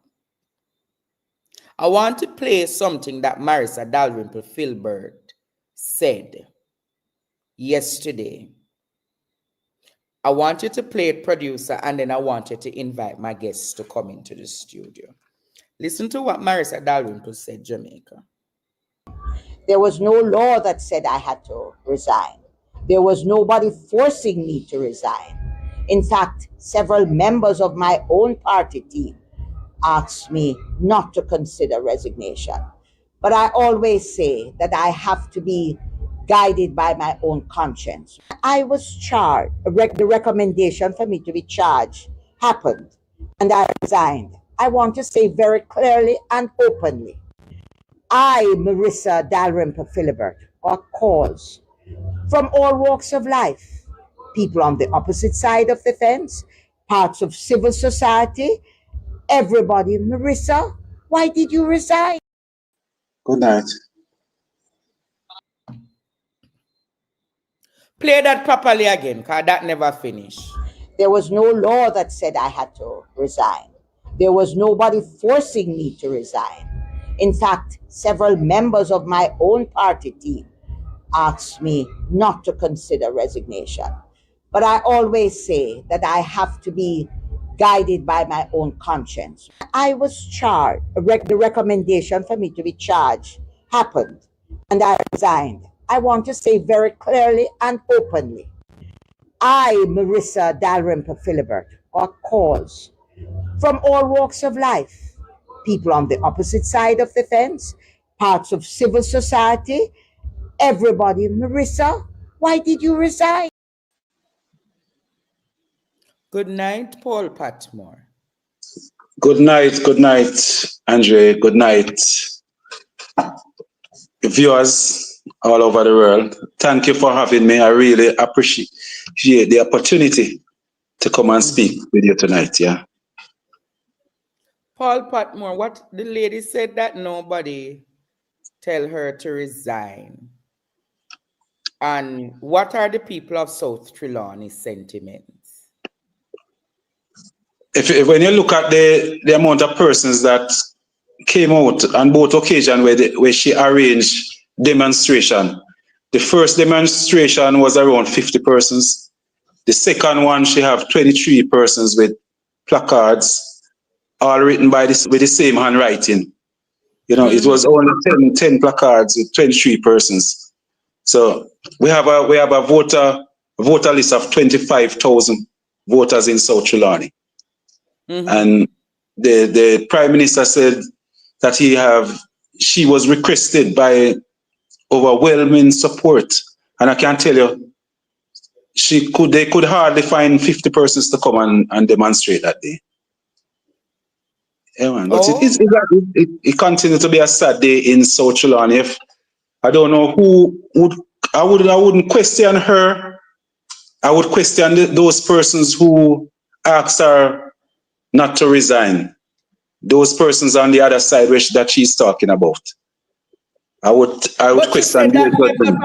I want to play something that Marissa Dalrymple Filbert said yesterday. I want you to play it, producer, and then I want you to invite my guests to come into the studio. Listen to what Marissa Dalrymple said, Jamaica. There was no law that said I had to resign. There was nobody forcing me to resign. In fact, several members of my own party team asked me not to consider resignation. But I always say that I have to be guided by my own conscience. I was charged. The recommendation for me to be charged happened, and I resigned. I want to say very clearly and openly, I, Marissa Dalrymple Filibert, got calls from all walks of life, people on the opposite side of the fence, parts of civil society, everybody. Marissa, why did you resign? Good night. Play that properly again, because that never finished. There was no law that said I had to resign. There was nobody forcing me to resign. In fact, several members of my own party team asked me not to consider resignation. But I always say that I have to be guided by my own conscience. I was charged. The recommendation for me to be charged happened, and I resigned. I want to say very clearly and openly, I, Marissa Dalrymple Filibert, got calls from all walks of life, people on the opposite side of the fence, parts of civil society, everybody. Marissa, why did you resign? Good night, Paul Patmore. Good night, Andre. Good night, viewers all over the world. Thank you for having me. I really appreciate the opportunity to come and speak with you tonight. Yeah. Paul Patmore, what the lady said that nobody tell her to resign. And what are the people of South Trelawny's sentiments? If when you look at the amount of persons that came out on both occasions where she arranged demonstration. The first demonstration was around 50 persons. The second one, she have 23 persons with placards, all written with the same handwriting. It was only 10 placards with 23 persons. So we have a voter list of 25,000 voters in South Trelawny. And the Prime Minister said that she was requested by overwhelming support. And I can tell you, they could hardly find 50 persons to come and demonstrate that day. Yeah, man. But it continues to be a sad day in South Trelawny. If I don't know who I wouldn't question her. I would question those persons who asked her not to resign. Those persons on the other side that she's talking about. I would question their judgment.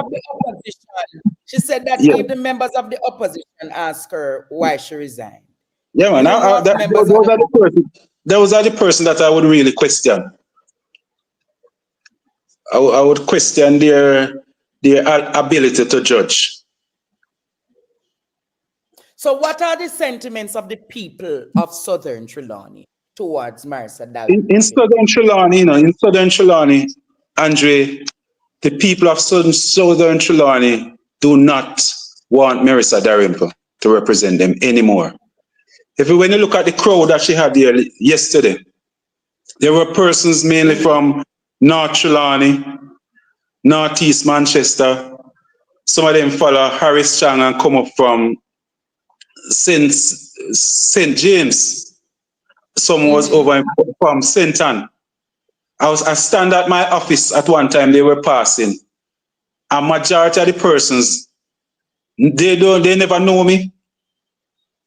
She said that if the members of the opposition ask her why she resigned. Yeah, man. Those are the person that I would really question. I would question their ability to judge. So what are the sentiments of the people of Southern Trelawny towards Marissa Dalrymple? In Southern Trelawny, Andre, the people of Southern Trelawny do not want Marissa Dalrymple to represent them anymore. When you look at the crowd that she had there yesterday, there were persons mainly from North Trelawny, Northeast Manchester. Some of them follow Harris Chang and come up from St. James. Some was over from St. Anne. I stand at my office at one time, they were passing. A majority of the persons, they never know me,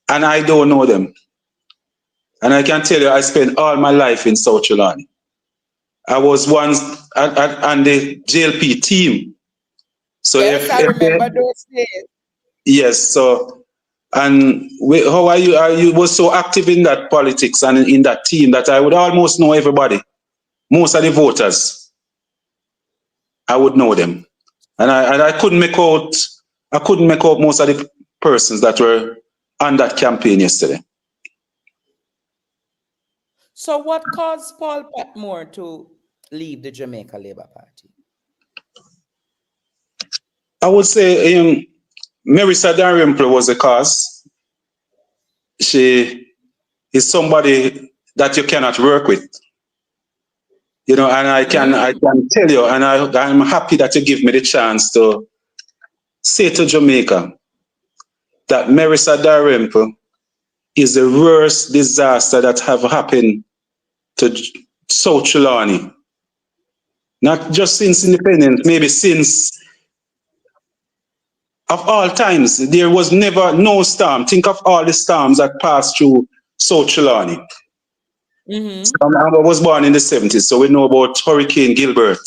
and I don't know them. And I can tell you, I spent all my life in South Trelawny. I was once on the JLP team. So yes, I remember those days. Yes, so, and how are you? You was so active in that politics and in that team that I would almost know everybody. Most of the voters, I would know them. And I couldn't make out most of the persons that were on that campaign yesterday. So what caused Paul Patmore to leave the Jamaica Labour Party? I would say Marissa Dalrymple was the cause. She is somebody that you cannot work with. And I can tell you, and I'm happy that you give me the chance to say to Jamaica that Marissa Dalrymple is the worst disaster that have happened to South Trelawny. Not just since independence, maybe since of all times. There was never no storm. Think of all the storms that passed through South Trelawny. So I was born in the 70s, so we know about Hurricane Gilbert.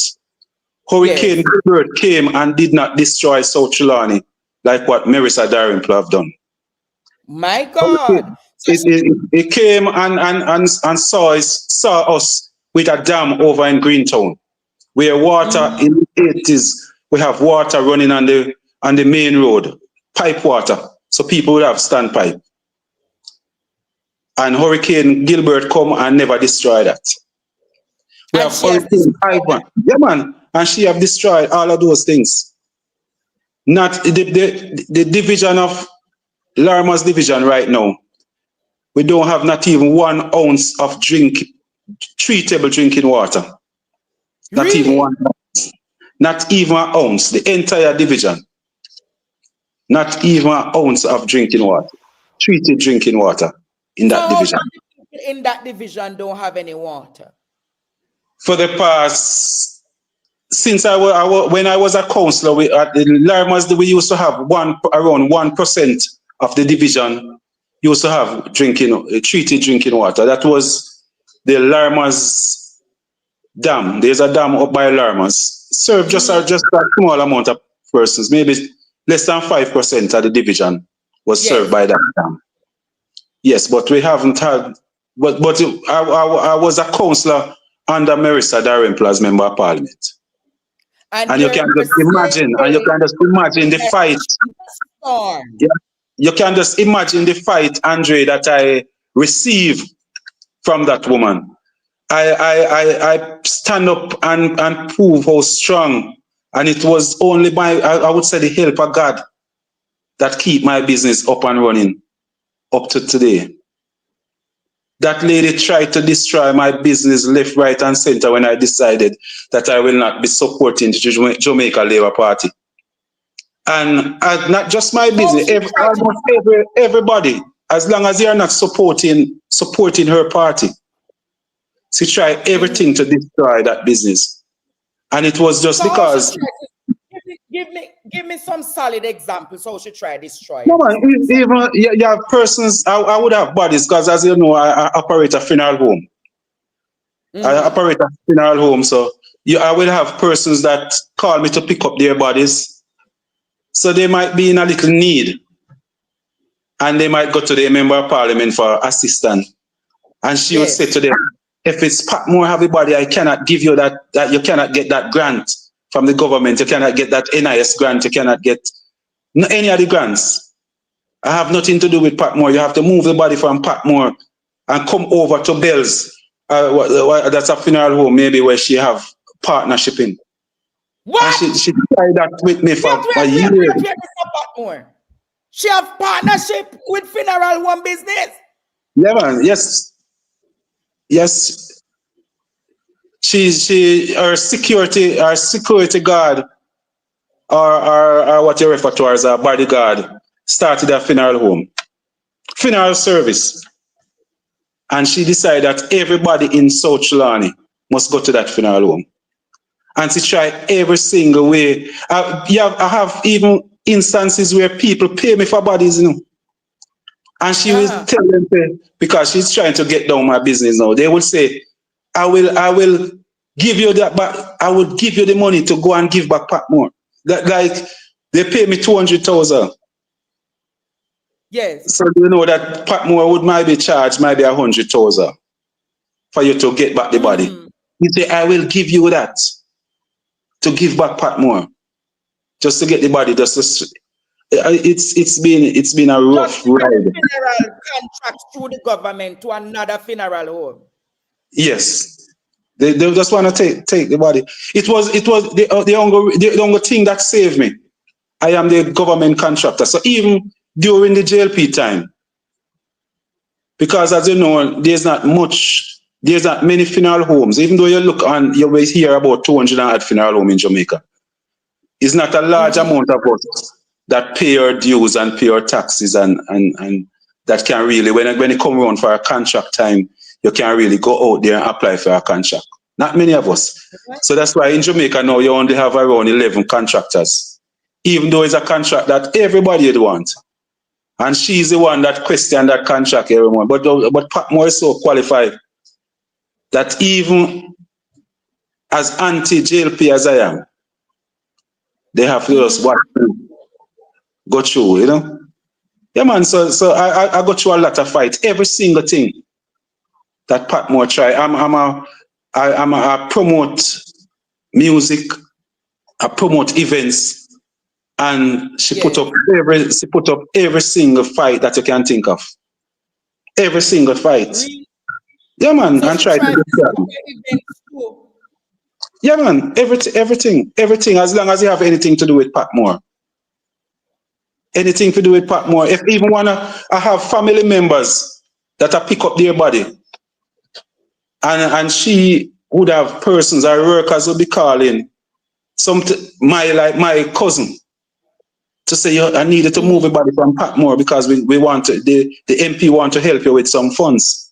Hurricane Gilbert came and did not destroy South Trelawny like what Marissa Dalrymple have done. My God. It came and saw us with a dam over in Greentown, where water in the 80s, we have water running on the main road, pipe water, so people would have standpipe. And Hurricane Gilbert come and never destroy that. We have Hurricane Ivan. Yeah, man. And she have destroyed all of those things. Not the division of Larma's division right now. We don't have not even 1 ounce of treatable drinking water. Not even 1 ounce. Not even an ounce. The entire division. Not even an ounce of drinking water. Treated drinking water in that division. People in that division don't have any water. For the past, since when I was a councillor, at the Larmas, we used to have around 1% of the division used to have treated drinking water. That was the Larmas dam. There's a dam up by Larmas. Served just a small amount of persons, maybe less than 5% of the division was served by that dam. Yes, but we haven't had. But I was a councillor under Marissa Dalrymple as Member of Parliament. And you can just imagine, the fight. Yeah, you can just imagine the fight, Andre, that I receive from that woman. I stand up and prove how strong. And it was only I would say the help of God that keep my business up and running up to today. That lady tried to destroy my business left, right, and center when I decided that I will not be supporting the Jamaica Labour Party. And not just my business, everybody, as long as they are not supporting her party, she tried everything to destroy that business. And it was just because. Give me some solid examples how she tried to destroy No, it. even you have persons, I would have bodies, because as you know, I operate a funeral home. I operate a funeral home, so I will have persons that call me to pick up their bodies. So they might be in a little need. And they might go to the Member of Parliament for assistance. And she would say to them, if it's more heavy body, I cannot give you that you cannot get that grant from the government. You cannot get that NIS grant. You cannot get any of the grants. I have nothing to do with Patmore. You have to move the body from Patmore and come over to Bells. That's a funeral home, maybe where she have partnership in. What? And she tried that with me for a year. She have partnership with funeral home business. Yeah, man. Yes. Her security guard, or what you refer to as a bodyguard, started a funeral home, funeral service. And she decided that everybody in South Trelawny must go to that funeral home. And she tried every single way. I have even instances where people pay me for bodies, And she will tell them, because she's trying to get down my business now. They will say, I will give you that, but I will give you the money to go and give back Patmore. That, like, they pay me 200,000. Yes. So you know that Patmore might be charged maybe 100,000 for you to get back the body. You say, I will give you that to give back Patmore, just to get the body. It's been a rough ride. Funeral contract through the government to another funeral home. Yes, they just want to take the body. It was the only thing that saved me. I am the government contractor, so even during the JLP time, because as you know, there's not many funeral homes. Even though you will hear about 200 and odd funeral home in Jamaica, it's not a large amount of us that pay our dues and pay our taxes and that can really, when it come around for a contract time, you can really go out there and apply for a contract. Not many of us. So that's why in Jamaica now you only have around 11 contractors, even though it's a contract that everybody would want. And she's the one that questioned that contract every month. But Patmore is so qualified that even as anti-JLP as I am, they have to just go through, Yeah, man. So I go through a lot of fights. Every single thing that Patmore try. I promote music. I promote events, and she put up every single fight that you can think of. Every single fight. Yeah, man. So and try to do yeah, man. Everything. As long as you have anything to do with Patmore. Anything to do with Patmore. If even I have family members that I pick up their body, and she would have persons or workers would be calling my cousin to say, I needed to move a body from Patmore because we want the MP want to help you with some funds.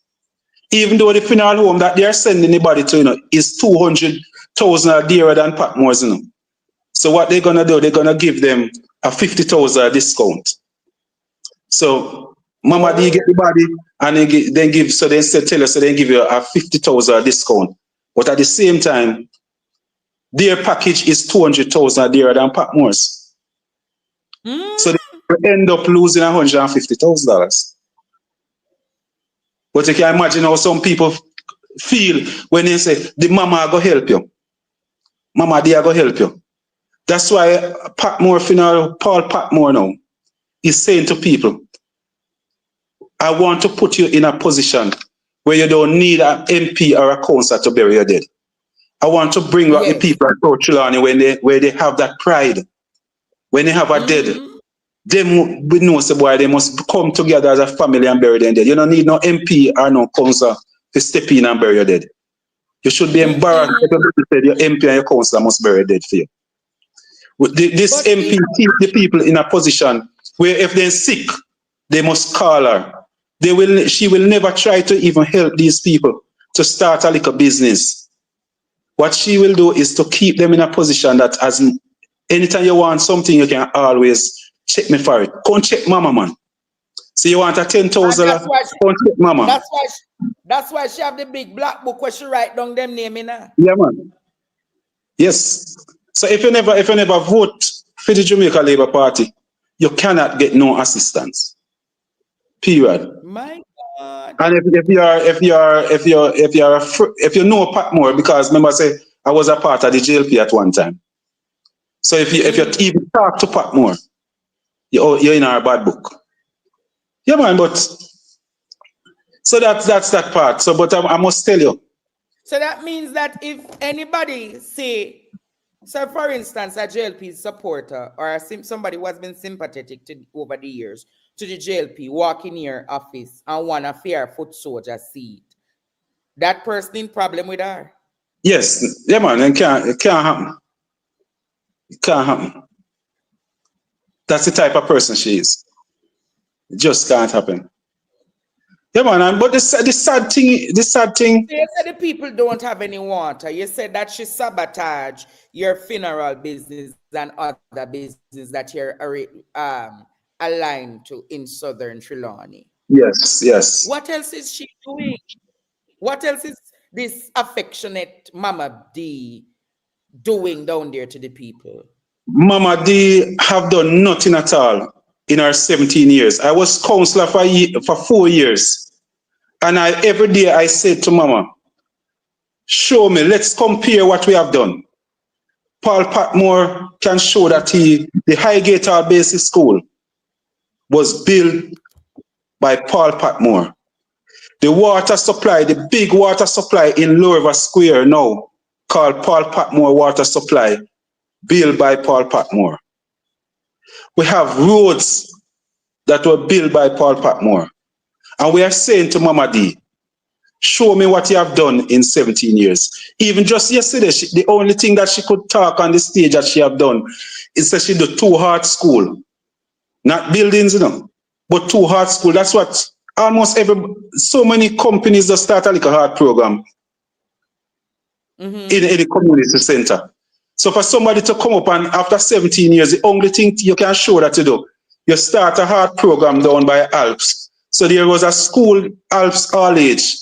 Even though the funeral home that they are sending the body to, is 200,000 dearer than Patmore's, So what they're gonna do, they're gonna give them a 50,000 discount. So Mama D get the body and they give you a 50,000 discount. But at the same time, their package is 200,000 dearer than Patmore's. So they end up losing $150,000. But you can imagine how some people feel when they say the mama go help you. Mama they go help you. That's why Patmore final Paul Patmore now is saying to people, I want to put you in a position where you don't need an MP or a councillor to bury your dead. I want to bring up the Yes. people at Trelawny where they have that pride. When they have a dead, them we know say boy they must come together as a family and bury them dead. You don't need no MP or no councillor to step in and bury your dead. You should be embarrassed if you said your MP and your councillor must bury your dead for you. This MP keeps the people in a position where if they're sick, they must call her. She will never try to even help these people to start a little business. What she will do is to keep them in a position that as anytime you want something, you can always check me for it. Go and check mama, man. So you want a 10,000, go and check mama. That's why she have the big black book where she write down them name in her. Yeah, man. Yes. So if you never vote for the Jamaica Labour Party, you cannot get no assistance. Period. My God. And if you know Patmore, because remember I say I was a part of the JLP at one time. So if you even talk to Patmore, you're in our bad book. Yeah, man. But so that's that part. So, but I must tell you. So that means that if anybody say, so for instance, a JLP supporter or somebody who has been sympathetic to over the years to the JLP walk in your office and want a fair foot soldier seat, that person in problem with her? Yes, yeah, man. It can't happen. It can't happen. That's the type of person she is. It just can't happen. Yeah, man. But the sad thing. You said the people don't have any water. You said that she sabotaged your funeral business and other business that you're aligned to in Southern Trelawny. Yes. What else is she doing? What else is this affectionate Mama D doing down there to the people? Mama D have done nothing at all in her 17 years. I was counselor for 4 years. And every day I said to Mama, show me, let's compare what we have done. Paul Patmore can show that the Highgate Basic School was built by Paul Patmore. The water supply, the big water supply in Lower River Square now, called Paul Patmore Water Supply, built by Paul Patmore. We have roads that were built by Paul Patmore. And we are saying to Mama D, show me what you have done in 17 years. Even just yesterday, the only thing that she could talk on the stage that she have done is that she did 2 Heart School. Not buildings, but 2 Heart School. That's what almost so many companies that start a little heart program in the community center. So for somebody to come up and after 17 years, the only thing you can show that you do, you start a heart program down by Alps. So there was a school, Alps All Age,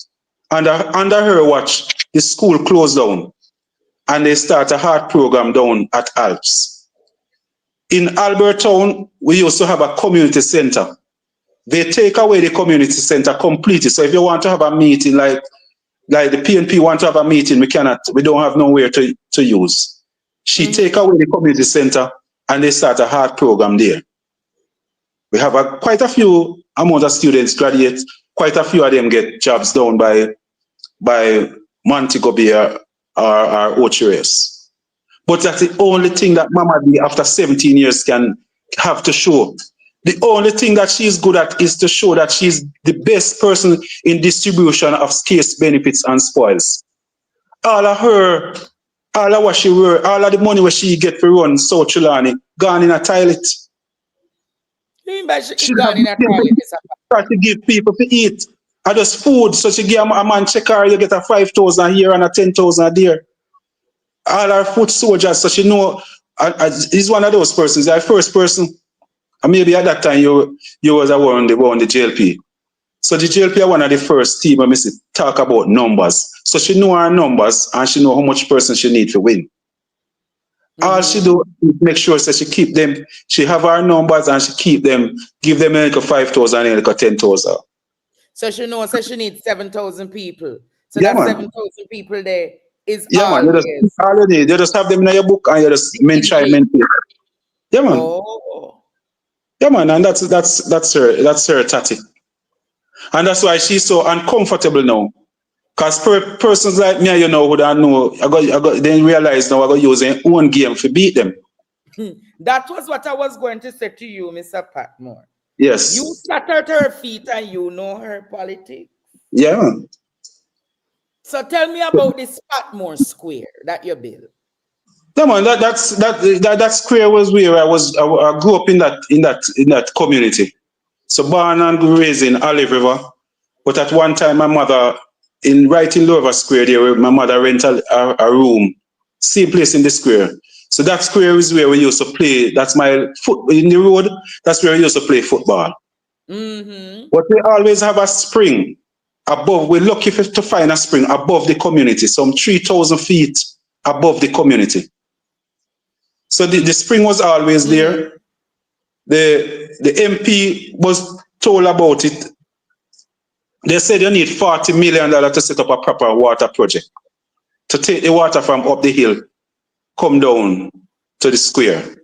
and under her watch, the school closed down and they start a heart program down at Alps. In Albertown, we used to have a community center. They take away the community center completely. So if you want to have a meeting like the PNP want to have a meeting, we don't have nowhere to use. She take away the community center and they start a heart program there. We have quite a few amount of students graduate, quite a few of them get jobs done by Montego Bay or Ocheres. But that's the only thing that Mama D after 17 years can have to show. The only thing that she's good at is to show that she's the best person in distribution of scarce benefits and spoils. All of what she work, all of the money where she get for run South Trelawny, gone in a toilet. You mean by she gone in a toilet? Try to give people to eat. And just food. So she give a man check her, you get a 5,000 here and a 10,000 there. All her foot soldiers, so she know he's one of those persons, the first person. And maybe at that time you was around the JLP. So the JLP are one of the first team I talk about numbers. So she know her numbers and she know how much person she need to win. All she do is make sure that she keep them, she have her numbers and she keep them, give them like a 5,000 and like a 10,000. So she knows that she needs 7,000 people So Yeah, that man. 7,000 people there is Yeah, man. always You just have them in your book and you just try engaged. maintain. Yeah, man. Oh. Yeah, man. And that's her tactic. And that's why she's so uncomfortable now. Because persons like me, would I know, then realize now I got to use their own game to beat them. That was what I was going to say to you, Mr. Patmore. Yes. You sat at her feet and you know her politics. Yeah, man. So tell me about this Patmore Square that you built. Yeah, man. That square was where I grew up in that community. So born and raised in Olive River. But at one time, my mother, right in Lover Square there, where my mother rented a room, same place in the square. So that square is where we used to play. That's my foot in the road. That's where we used to play football. But we always have a spring above. We're lucky to find a spring above the community, some 3,000 feet above the community. So the spring was always there. The MP was told about it. They said you need $40 million to set up a proper water project, to take the water from up the hill, come down to the square. Yes.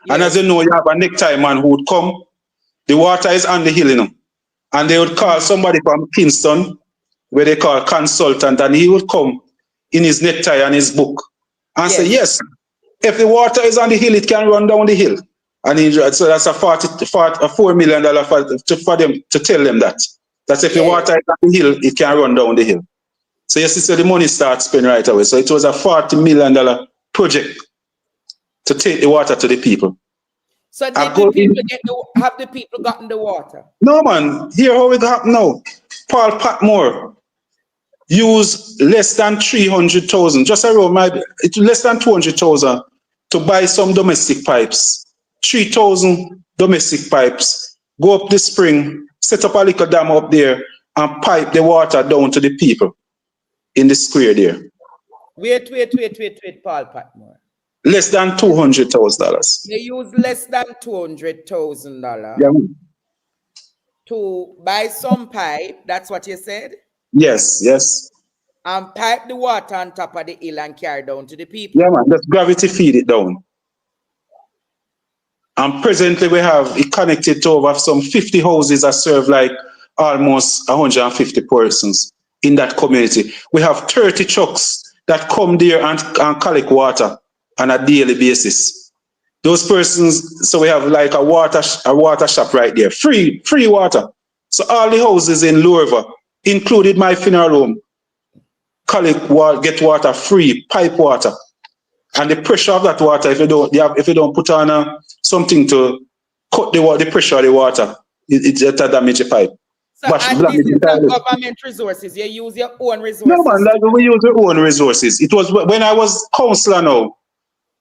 And as you know, you have a necktie man who would come. The water is on the hill, and they would call somebody from Kingston, where they call consultant, and he would come in his necktie and his book and say, yes, if the water is on the hill, it can run down the hill. And so that's $4 million for them to tell them that. That's if the water is on the hill, it can run down the hill. So you see, so the money starts spending right away. So it was a $40 million project to take the water to the people. So did the people have the people gotten the water? No, man. Here how it happen now. Paul Patmore used less than 300,000, just around less than 200,000 to buy some domestic pipes. 3,000 domestic pipes. Go up the spring, set up a little dam up there, and pipe the water down to the people in the square there. Wait, Paul Patmore. Less than $200,000. They use less than $200,000 to buy some pipe. That's what you said? Yes. And pipe the water on top of the hill and carry down to the people. Yeah, man. Just gravity feed it down. And presently we have it connected to over some 50 houses that serve like almost 150 persons in that community. We have 30 trucks that come there and collect water on a daily basis. Those persons, so we have like a water shop right there, free water. So all the houses in Lower, including my funeral home, get water free, pipe water. And the pressure of that water, if you don't put on something to cut the pressure of the water, it damage the pipe. So this is not government resources. You use your own resources. No, man, like we use our own resources. It was when I was councillor now,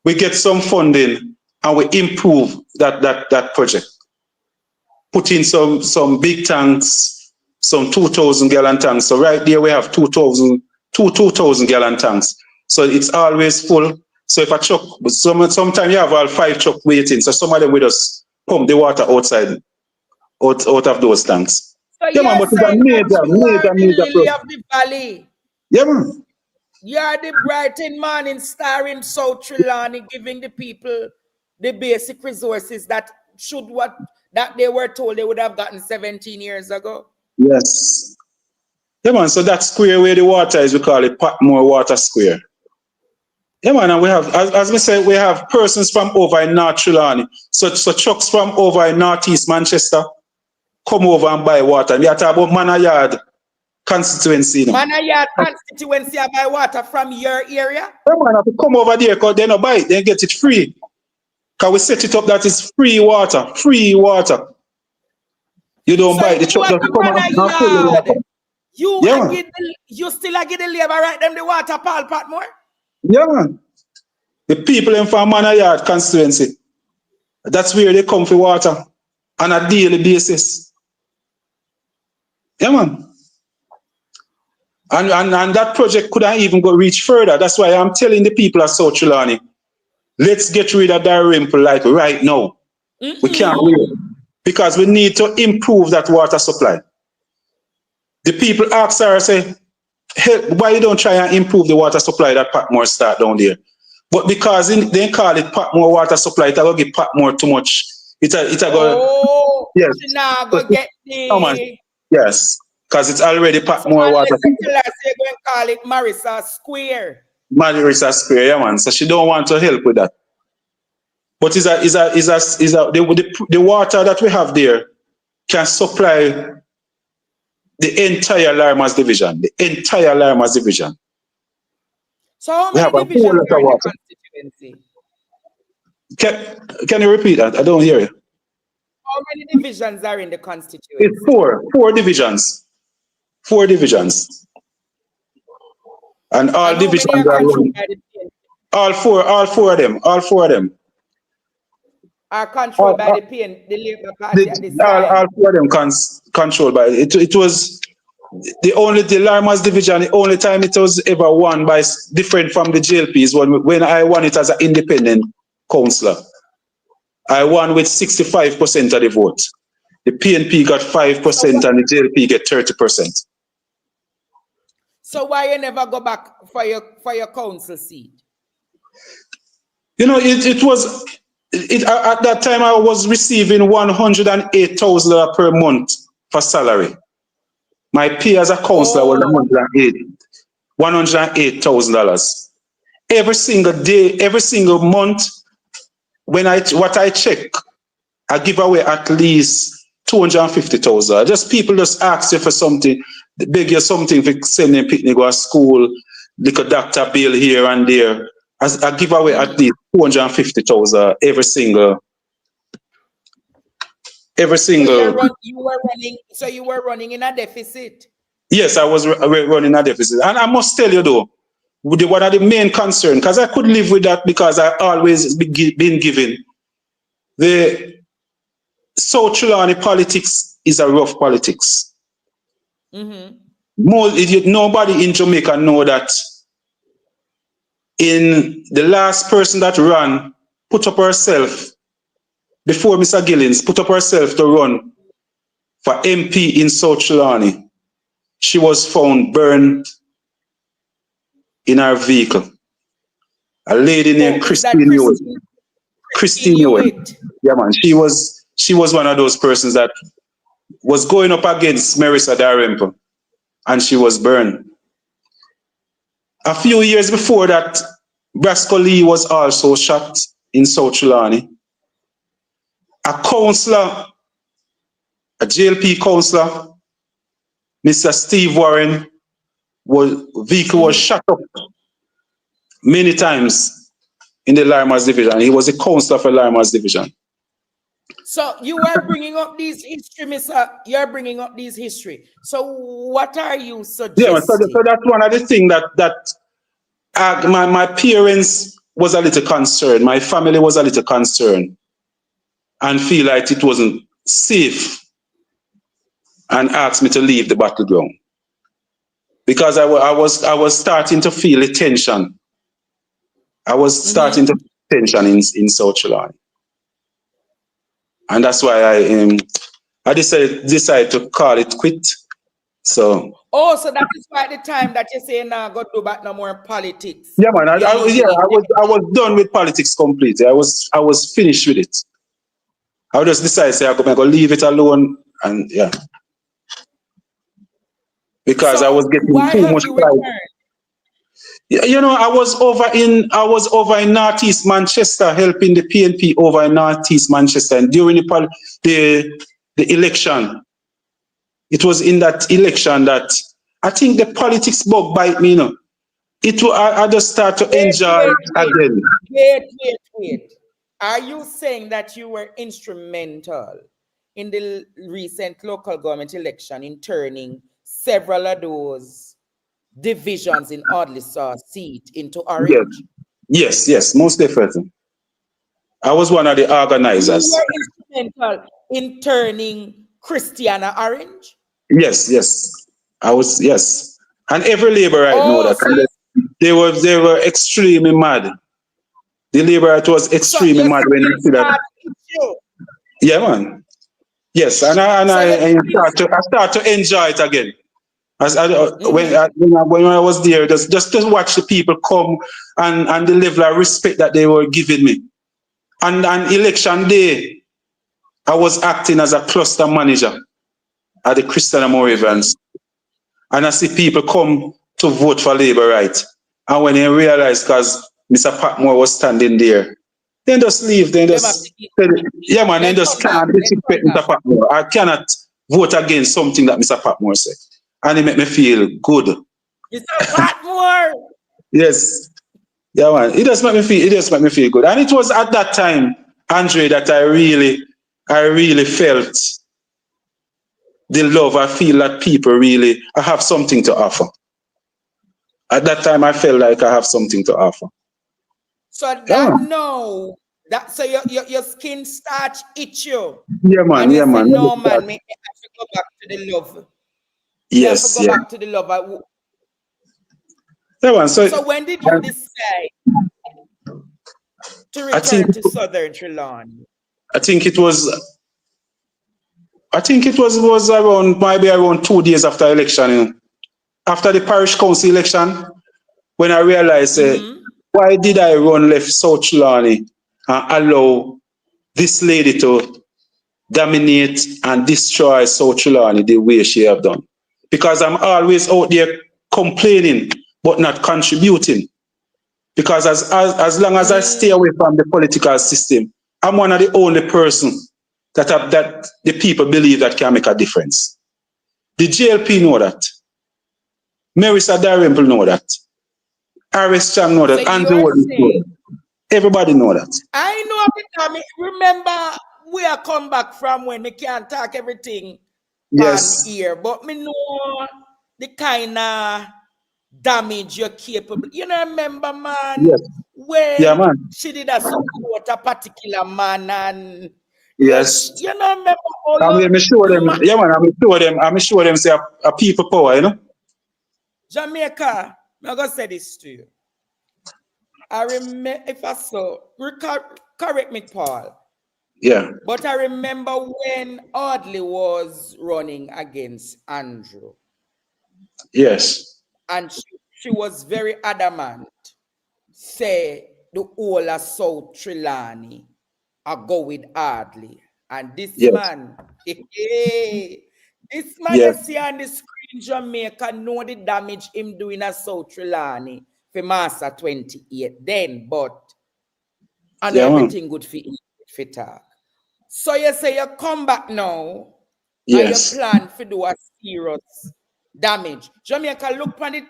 we get some funding and we improve that project. Put in some big tanks, some 2,000 gallon tanks. So right there we have 2,000 gallon tanks. So it's always full. So if a truck, sometimes you have all 5 trucks waiting. So some of them will just pump the water outside, out of those tanks. So yeah, man, but it's a major lily of the valley. Yeah, man. You are the bright and morning star in South Trelawny, giving the people the basic resources that they were told they would have gotten 17 years ago. Yes. Yeah, man. So that square where the water is, we call it Patmore Water Square. Yeah, man, and we have, as we said, we have persons from over in North Trelawny. So trucks from over in Northeast Manchester come over and buy water. We are talking about Manor Yard constituency. Manor Yard constituency buy water from your area? Yeah, man, if you come over there, because they don't buy it, they get it free. Because we set it up that is free water. You don't buy it. The truck doesn't come and you still get the labor right them the water, Paul Patmore? Yeah, man. The people in from Manor Yard constituency, that's where they come for water on a daily basis. Yeah, man. And that project couldn't even go reach further. That's why I'm telling the people of South Trelawny, let's get rid of that rimple like right now. We can't wait. Because we need to improve that water supply. The people ask her, say, why you don't try and improve the water supply that Patmore start down there? But because they call it Patmore water supply, it will give Patmore too much. It go, yes. She now So, go get the. yes, because it's already So Patmore unless water. you tell her, say, go and call it Marissa Square. Marissa Square, yeah, man. So she don't want to help with that. But the water that we have there can supply the entire Larmas division. The entire Larmas division. So how We have many a whole divisions lot are of in the water. constituency? Can you repeat that? I don't hear you. How many divisions are in the constituency? It's four divisions. 4 divisions. And all divisions are controlled by the PNP? all four of them. Are controlled by the Labour Party at this time? All 4 of them controlled by it. It was the Larmas division, the only time it was ever won by different from the JLPs when I won it as an independent councillor. I won with 65% of the vote. The PNP got 5% and the JLP get 30%. So why you never go back for your council seat? You know, it was at that time I was receiving $108,000 per month for salary. My pay as a councillor was $108,000. Every single day, every single month, what I check, I give away at least $250,000. Just people just ask you for something, beg you something for sending picnic or school, like a doctor bill here and there. I give away at least $250,000 every single. So you were running in a deficit. Yes, I was running a deficit, and I must tell you though, one of the main concern, because I could live with that because I always been given the South Trelawny politics is a rough politics. Nobody in Jamaica know that. In the last person that ran, put up herself before Mr. Gillins, put up herself to run for MP in South Trelawny. She was found burned in her vehicle. A lady named Christine Hewitt. Christine Hewitt. Yeah, man. She was one of those persons that was going up against Marissa Daremple, and she was burned. A few years before that, Brasco Lee was also shot in South Trelawny. A councillor, a JLP councillor, Mr. Steve Warren, vehicle was shot up many times in the Larmas division. He was a councillor for Larmas division. So you are bringing up these history, Mr. You're bringing up these history. So what are you suggesting? Yeah, so that's one of the things that my parents was a little concerned. My family was a little concerned and feel like it wasn't safe and asked me to leave the battleground because I was starting to feel the tension. I was starting to feel tension in South Trelawny. And that's why I decided to call it quit. So. Oh, so that is why the time that you say now go do back no more politics. Yeah, man. I was done with politics completely. I was finished with it. I just decided say I'm gonna leave it alone, and yeah. Because so I was getting too much pride. You know, I was over in Northeast Manchester helping the PNP over in Northeast Manchester, and during the election, it was in that election that I think the politics bug bite me, you know. I just start to enjoy again. Wait. Are you saying that you were instrumental in the recent local government election in turning several of those divisions in Audley's seat into orange? Yes, most definitely. I was one of the organizers. You were instrumental in turning Christiana orange? Yes. I was, yes. And every Labourite know that. So they were extremely mad. The Labourite was extremely mad when they see that. Yeah, man. Yes, and I start to enjoy it again. When I was there, just to watch the people come and the level of respect that they were giving me. And election day, I was acting as a cluster manager at the Christian Moravans. And I see people come to vote for Labour right. And when they realize, because Mr. Patmore was standing there, then just leave. Then just yeah, man. Then just cannot disrespect Mr. Patmore. I cannot vote against something that Mr. Patmore said, and it make me feel good. Mr. Patmore. Yes, yeah, man. It just make me feel. It just make me feel good. And it was at that time, Andre, that I really felt the love. I feel that people really, I have something to offer. At that time, I felt like I have something to offer. So that no, that so your skin starch itch you. Yeah, man. And Yeah, man. Say, no, man. Me have to go back to the love. Yes, go back to the love. Yeah, man. So when did you decide to return to Southern Trelawny? I think it was around maybe around 2 days after election. You know? After the parish council election, when I realized why did I run left South Trelawny and allow this lady to dominate and destroy South Trelawny the way she have done? Because I'm always out there complaining but not contributing. Because as long as I stay away from the political system, I'm one of the only persons that the people believe that can make a difference. The JLP know that. Marissa Dalrymple know that. Aris Chang know that. So Andrew-ritist know that. Everybody know that. I know because remember we are come back from when we can't talk everything on here, but me know the kind of damage you're capable. You know, remember, man, when she did a support a particular man and you know, remember all I'm sure them. Yeah, man, I'm sure them say a people power, you know. Jamaica, I'm gonna say this to you. I remember, if I saw, correct me, Paul. Yeah. But I remember when Audley was running against Andrew. Yes. And she was very adamant. Say the whole of South Trelawny, I go with Audley. And this man, this man you see on the screen, Jamaica, know the damage him doing at South Trelawny for Master 28 then, but and everything good for talk. So you say you come back now and you plan to do a serious damage. Jamaica, look on it.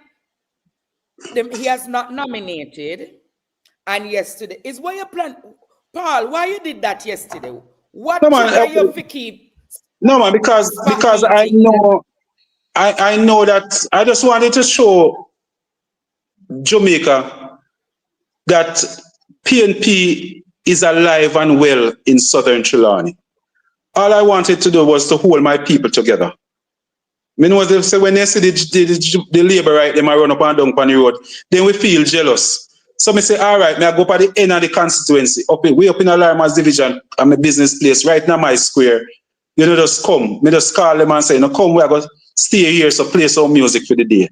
He has not nominated. And yesterday is why you plan. Paul, why you did that yesterday? What trigger you to keep? No, man, because I know that I just wanted to show Jamaica that PNP is alive and well in Southern Trelawny. All I wanted to do was to hold my people together. I mean, they say when they see the Labour right, they might run up and down on the road, then we feel jealous. So I say, all right, I go up at the end of the constituency, way up in Alarmas Division, at my business place, right now my square. You know, just come. I just call them and say, no, come, we are going to stay here, so play some music for the day.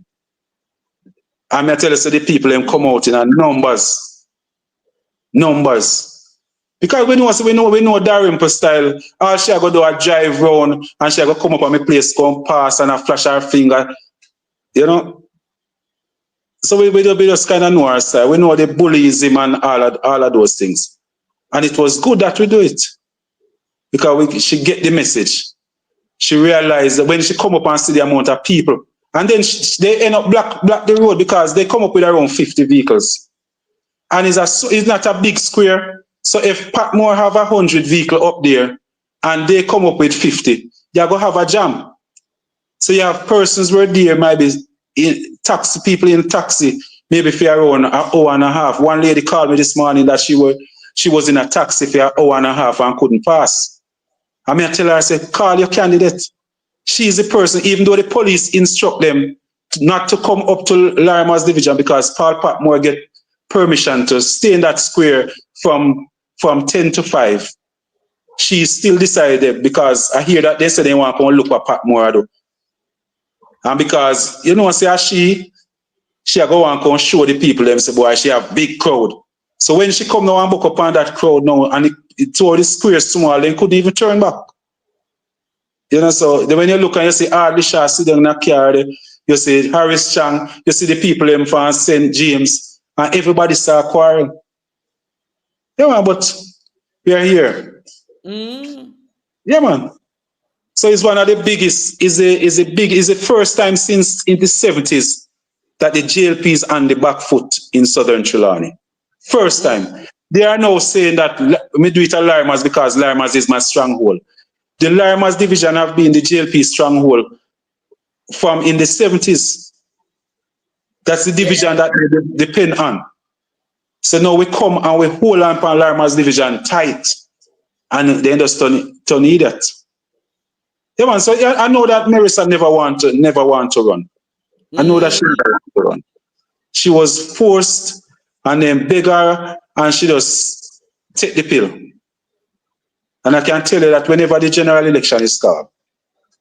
And I tell you, so the people them come out in numbers. Because we know Dalrymple style. All she go do a drive round and she go come up on my place, come pass and a flash her finger. You know? So we just kind of know our style. We know the bullyism and all of those things. And it was good that we do it. Because she get the message. She realized that when she come up and see the amount of people, and then they end up block the road because they come up with around 50 vehicles. And it's not a big square. So if Patmore have 100 vehicles up there and they come up with 50, you're going to have a jam. So you have persons where there might be people in taxi, maybe for around an hour and a half. One lady called me this morning that she was in a taxi for an hour and a half and couldn't pass. I tell her, I said, call your candidate. She's the person, even though the police instruct them not to come up to Larimer's division because Paul Patmore get permission to stay in that square from 10 to 5. She still decided because I hear that they say they want to come look what Patmore do. And because, you know, say she a go and come show the people them say, boy, she have big crowd. So when she come now and book up on that crowd now, and it tore the square small, they couldn't even turn back. You know, so when you look and you see Hardly Shaw sit down in a car, you see Harris Chang, you see the people them from St. James, and everybody start quarreling. Yeah, man, but we are here. Yeah, man. So it's one of the biggest, is the first time since in the 70s that the JLP is on the back foot in Southern Trelawny. First time. They are now saying that me do it at Larimas because Larimas is my stronghold. The Larimas division have been the JLP stronghold from in the 70s. That's the division that they depend on. So now we come and we hold on upon Larimas division tight, and they just turn idiot. Yeah, man. So I know that Marissa never want to run. I know that she never want to run. She was forced and then beg her, and she just take the pill. And I can tell you that whenever the general election is called,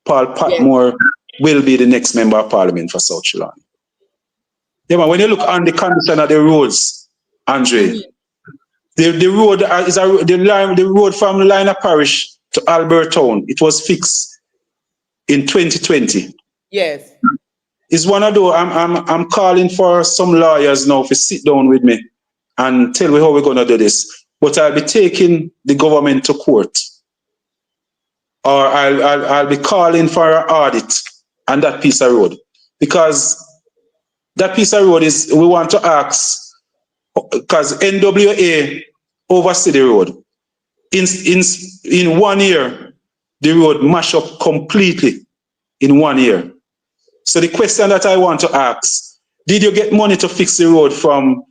Paul Patmore will be the next member of parliament for South Trelawny. Yeah, man, when you look on the condition of the roads, Andre, the road is the road from Lina Parish to Albert Town. It was fixed in 2020. Yes. It's one of those. I'm calling for some lawyers now to sit down with me and tell me how we're gonna do this. But I'll be taking the government to court, or I'll be calling for an audit on that piece of road, because that piece of road is, we want to ask, because NWA oversee the road. In 1 year, the road mash up completely in 1 year. So the question that I want to ask, did you get money to fix the road from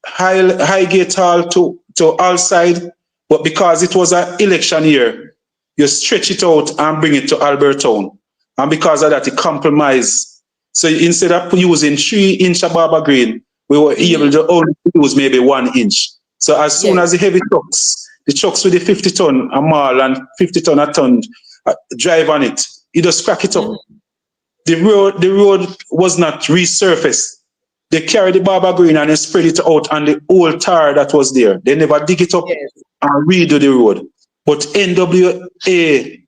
Highgate Hall to Allside? But because it was an election year, you stretch it out and bring it to Albert Town. And because of that, it compromised. So instead of using 3-inch of Barber Green, we were able to only use maybe 1 inch. So as soon as the heavy trucks, the trucks with the 50 ton a mile and 50 ton a ton drive on it, you just crack it up. The road was not resurfaced. They carried the Barber Green and they spread it out on the old tar that was there. They never dig it up and redo the road. But NWA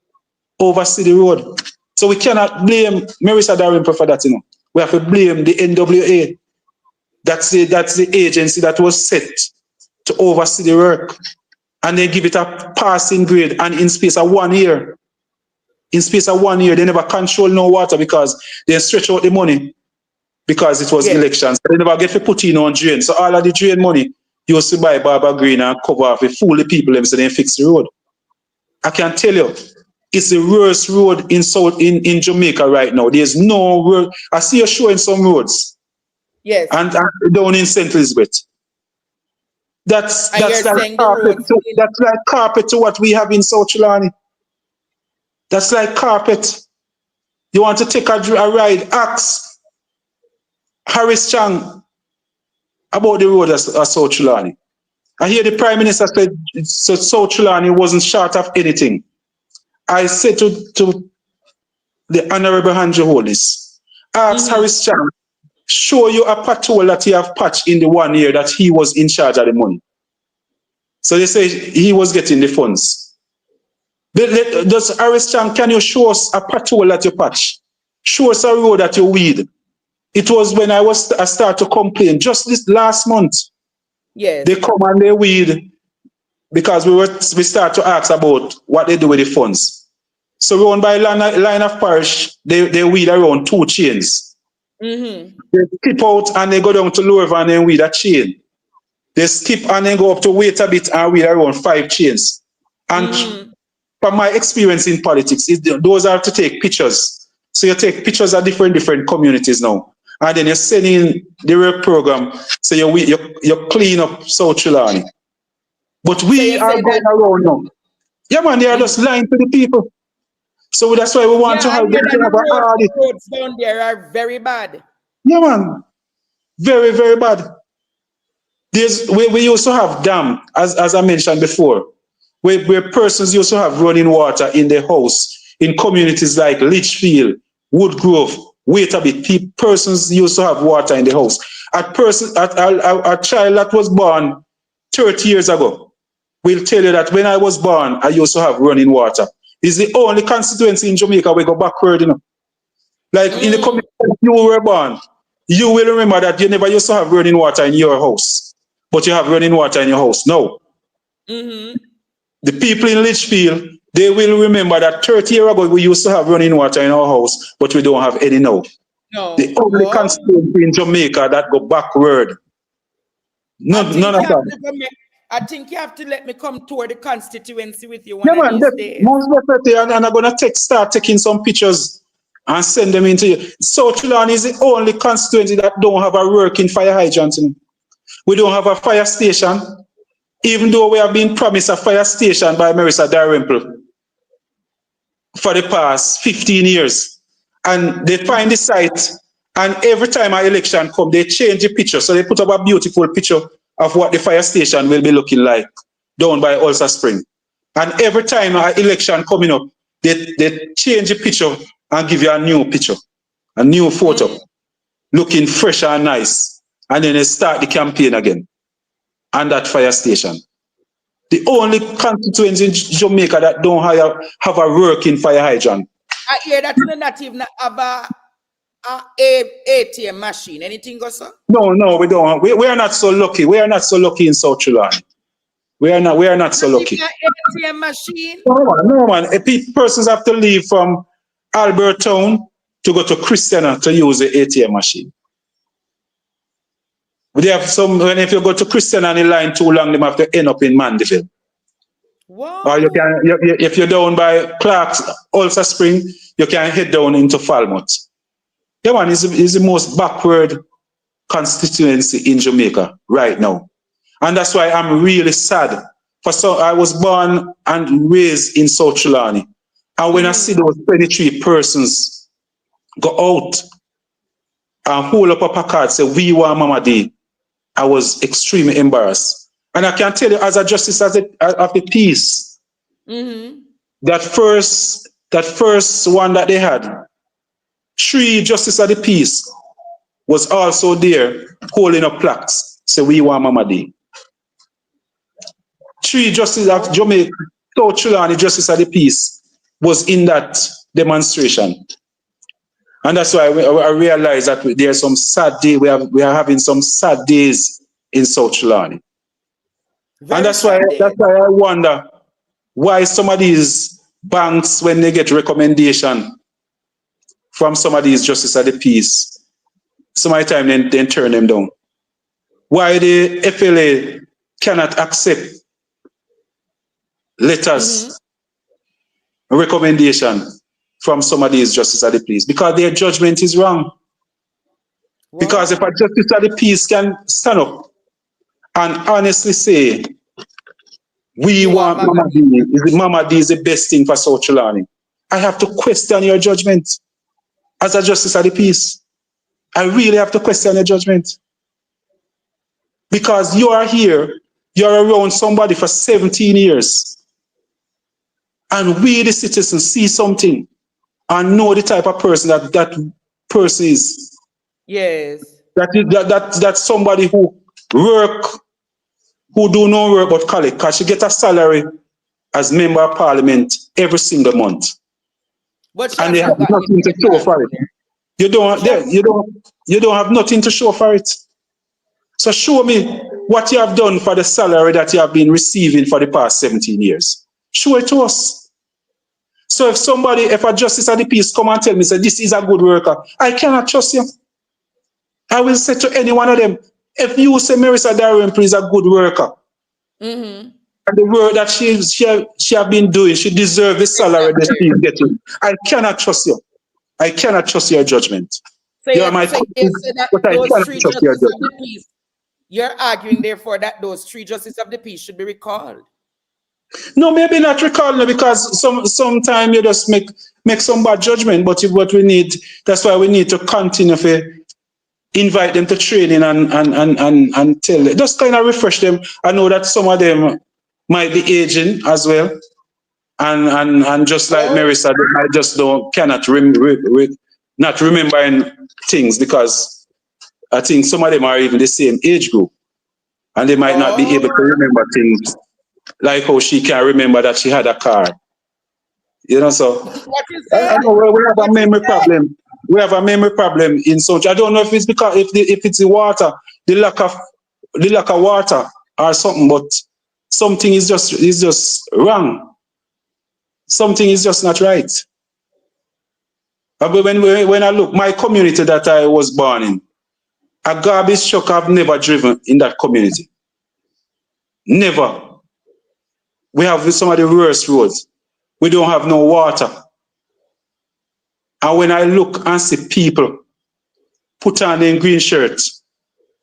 oversee the road. So we cannot blame Marissa Darimpo for that, you know. We have to blame the NWA. That's the agency that was set to oversee the work. And they give it a passing grade, and in space of 1 year. In space of 1 year, they never control no water because they stretch out the money because it was elections. They never get to put in on drain. So all of the drain money used to buy Barber Green and cover off, fool the people and so they fix the road. I can tell you, it's the worst road in Jamaica right now. There's no road. I see you showing some roads. Yes. And down in St. Elizabeth. That's like carpet to what we have in South Trelawny. That's like carpet. You want to take a ride, ask Harris Chang about the road of South Trelawny. I hear the Prime Minister said so South Trelawny wasn't short of anything. I said to the Honorable Andrew Holness, ask Harris Chang, show you a patrol that he have patched in the 1 year that he was in charge of the money. So they say he was getting the funds. Does Harris Chang, can you show us a patrol that you patch? Show us a road that you weed. It was when I start to complain just this last month. Yes. They come and they weed because we start to ask about what they do with the funds. So we run by line of parish, they weed around 2 chains. They skip out and they go down to Lower and then weed a chain. They skip and then go up to wait a bit and weed around 5 chains. And from my experience in politics, those are to take pictures. So you take pictures of different communities now. And then you send in the work program, so you clean up South Trelawny. But we are going around now. Yeah, man, they are just lying to the people. So that's why we want to have them to have an audit. The roads down there are very bad. Yeah, man. Very, very bad. We used to have dam, as I mentioned before, where persons used to have running water in their house in communities like Litchfield, Woodgrove, wait a bit. Persons used to have water in the house. A child that was born 30 years ago will tell you that when I was born, I used to have running water. It's the only constituency in Jamaica where we go backward, you know. Like in the community you were born, you will remember that you never used to have running water in your house, but you have running water in your house now. The people in Litchfield, they will remember that 30 years ago we used to have running water in our house, but we don't have any now. No. The only constituency in Jamaica that go backward. None of that. I think you have to let me come tour the constituency with you Yeah, one of man, these days. most definitely, and I'm gonna start taking some pictures and send them into you. So Trelawny is the only constituency that don't have a working fire hydrant. We don't have a fire station, even though we have been promised a fire station by Marissa Dalrymple for the past 15 years. And they find the site, and every time an election comes, they change the picture. So they put up a beautiful picture of what the fire station will be looking like down by Ulster Spring. And every time an election coming up, they change the picture and give you a new picture, a new photo, looking fresh and nice. And then they start the campaign again on that fire station. The only constituency in Jamaica that don't have a working fire hydrant. I hear that you not even have a ATM machine. Anything goes on? No, we don't. We are not so lucky. We are not so lucky in South Trelawny. We are not so lucky. ATM machine? No, man. Persons have to leave from Albert Town to go to Christiana to use the ATM machine. They have if you go to Christiana and the line too long, they have to end up in Mandeville. Wow. Or if you're down by Clark's Ulster Spring, you can head down into Falmouth. Yeah, man, is the most backward constituency in Jamaica right now. And that's why I'm really sad. I was born and raised in South Trelawny. And when I see those 23 persons go out and hold up a placard, say, "We want Mama D," I was extremely embarrassed. And I can tell you, as a justice of the peace, that first one that they had, 3 justices of the peace was also there holding up plaques, say, "We want Mama D." 3 justices of Jamaica, South Trelawny Justice of the Peace was in that demonstration. And that's why I realized that there's some sad day. We are having some sad days in South Trelawny. And that's why I wonder why some of these banks, when they get recommendation from some of these justices of the peace, some of the time then turn them down. Why the FLA cannot accept letters, recommendation from some of these justices of the peace, because their judgment is wrong. Wow. Because if a justice of the peace can stand up and honestly say, "We want Mama D, Mama D is the best thing for South Trelawny," I have to question your judgment as a justice of the peace. I really have to question your judgment. Because you are here, you're around somebody for 17 years. And we, the citizens, see something and know the type of person that person is. Yes. That's somebody who do no work but collect, because she get a salary as member of parliament every single month. And they have nothing to show for it. You don't have nothing to show for it. So show me what you have done for the salary that you have been receiving for the past 17 years. Show it to us. So if a justice of the peace come and tell me, say, "This is a good worker," I cannot trust you. I will say to any one of them, if you say Marissa Dalrymple is a good worker, and the work that she have been doing, she deserves the salary that she is getting, I cannot trust you. I cannot trust your judgment. You are my colleague, but I cannot trust your judgment. You're arguing, therefore, that those 3 justices of the peace should be recalled. No, maybe not recall, because sometimes you just make some bad judgment. But what we need, that's why we need to continue to invite them to training and tell them, just kind of refresh them. I know that some of them might be aging as well, and just like Marissa, they might just cannot not remembering things because I think some of them are even the same age group and they might not be able to remember things like how she can remember that she had a car. You know, so I know we have a memory problem. We have a memory problem in Sochi. I don't know if it's because if it's the water, the lack of water or something, but something is just wrong. Something is just not right. But when I look, my community that I was born in, a garbage truck I've never driven in that community. Never. We have some of the worst roads. We don't have no water. And when I look and see people put on their green shirts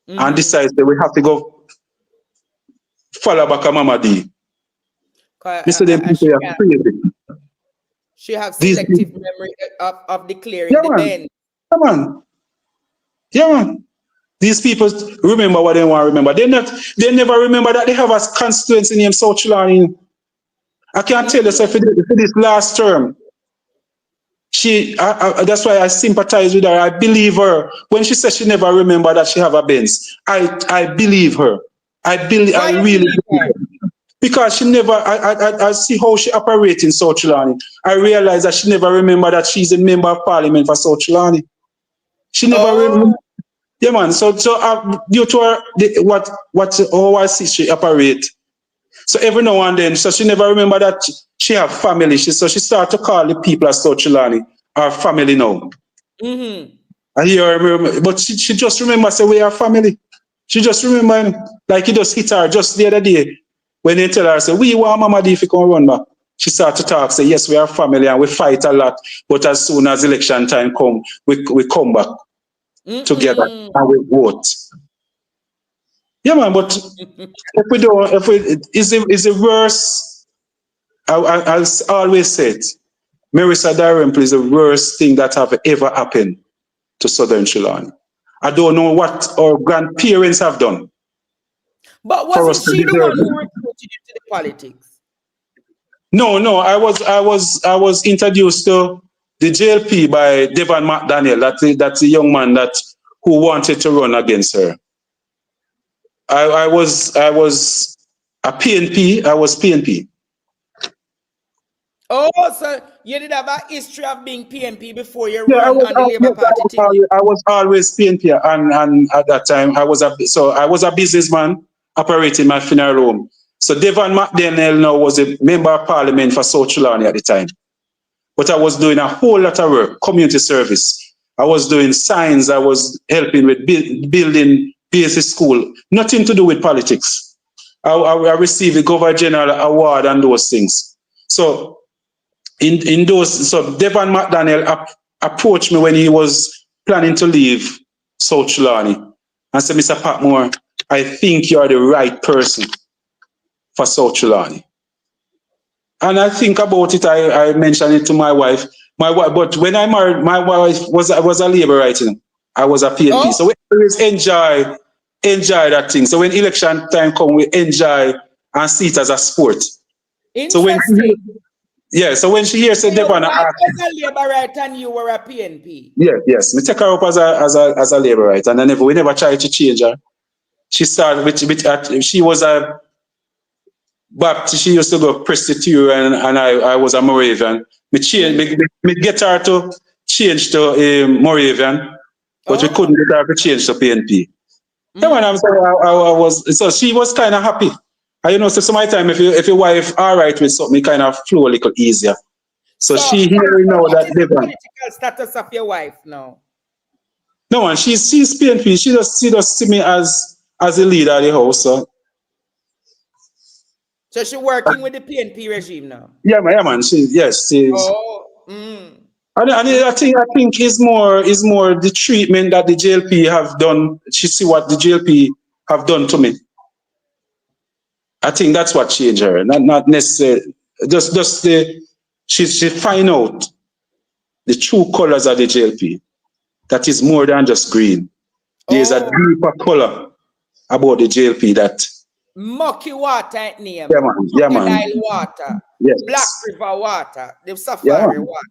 and decide that we have to go follow back a Mama D. Mr. Them people are crazy. She has selective memory of declaring Yeah, the man. men. Come on. Yeah, man. These people remember what they want to remember. They never remember that they have a constituency named South Trelawny. I can't tell you, so for this last term, that's why I sympathize with her. I believe her. When she says she never remember that she have a Benz, I believe her. I really believe her. Because she never, I see how she operates in South Trelawny. I realize that she never remember that she's a member of parliament for South Trelawny. She never remember. Yeah, man. So due to her, how I see she operate. So every now and then, so she never remember that she have family. So she start to call the people at South Trelawny our family now. I hear her, but she just remember say we are family. She just remember like it just hit her just the other day when they tell her say we want Mama D if you come run back. She start to talk say yes we are family and we fight a lot, but as soon as election time come, we come back together and we vote. Yeah, man. But if we don't, is it worse? I always said, Marissa Dalrymple is the worst thing that have ever happened to Southern Trelawny. I don't know what our grandparents have done. But wasn't she the one who recruited you to the politics? No. I was introduced to the JLP by Devon McDaniel. That's the young man who wanted to run against her. I was a PNP. I was PNP. Oh, so you did have a history of being PNP before you run on the Labour Party team? I was always PNP, and at that time I was a businessman operating my funeral home. So Devon McDaniel now was a member of parliament for South Trelawny at the time. But I was doing a whole lot of work, community service. I was doing signs. I was helping with building basic school. Nothing to do with politics. I received the Governor General Award and those things. So in those, so Devon McDaniel approached me when he was planning to leave South Trelawny and said, Mr. Patmore, I think you are the right person for South Trelawny. And I think about it, I mentioned it to my wife. But when I married, my wife was a Labourite. I was a PNP. So we always enjoy that thing. So when election time comes, we enjoy and see it as a sport. Interesting. So when she hears said Devon, I was a Labourite and you were a PNP. Yes. Me take her up as a Labourite, and we never tried to change her. She started with she was a Baptist. She used to go Presbyterian, and I was a Moravian. Me get her to change to Moravian, but we couldn't get her to change to PNP. So she was kind of happy. And so sometimes if your wife all right with something, it kind of flow a little easier. So she hearing now that the political status of your wife now? No, and she's PNP. She just see me as a leader of the house. So she's working with the PNP regime now. Yeah, man. She is. And I think is more the treatment that the JLP have done. She see what the JLP have done to me. I think that's what changed her. Not necessarily just she find out the true colors of the JLP. That is more than just green. There's a deeper color about the JLP that Mucky water name. Yeah, man. Crocodile water. Yes. Black River water. The Safari water.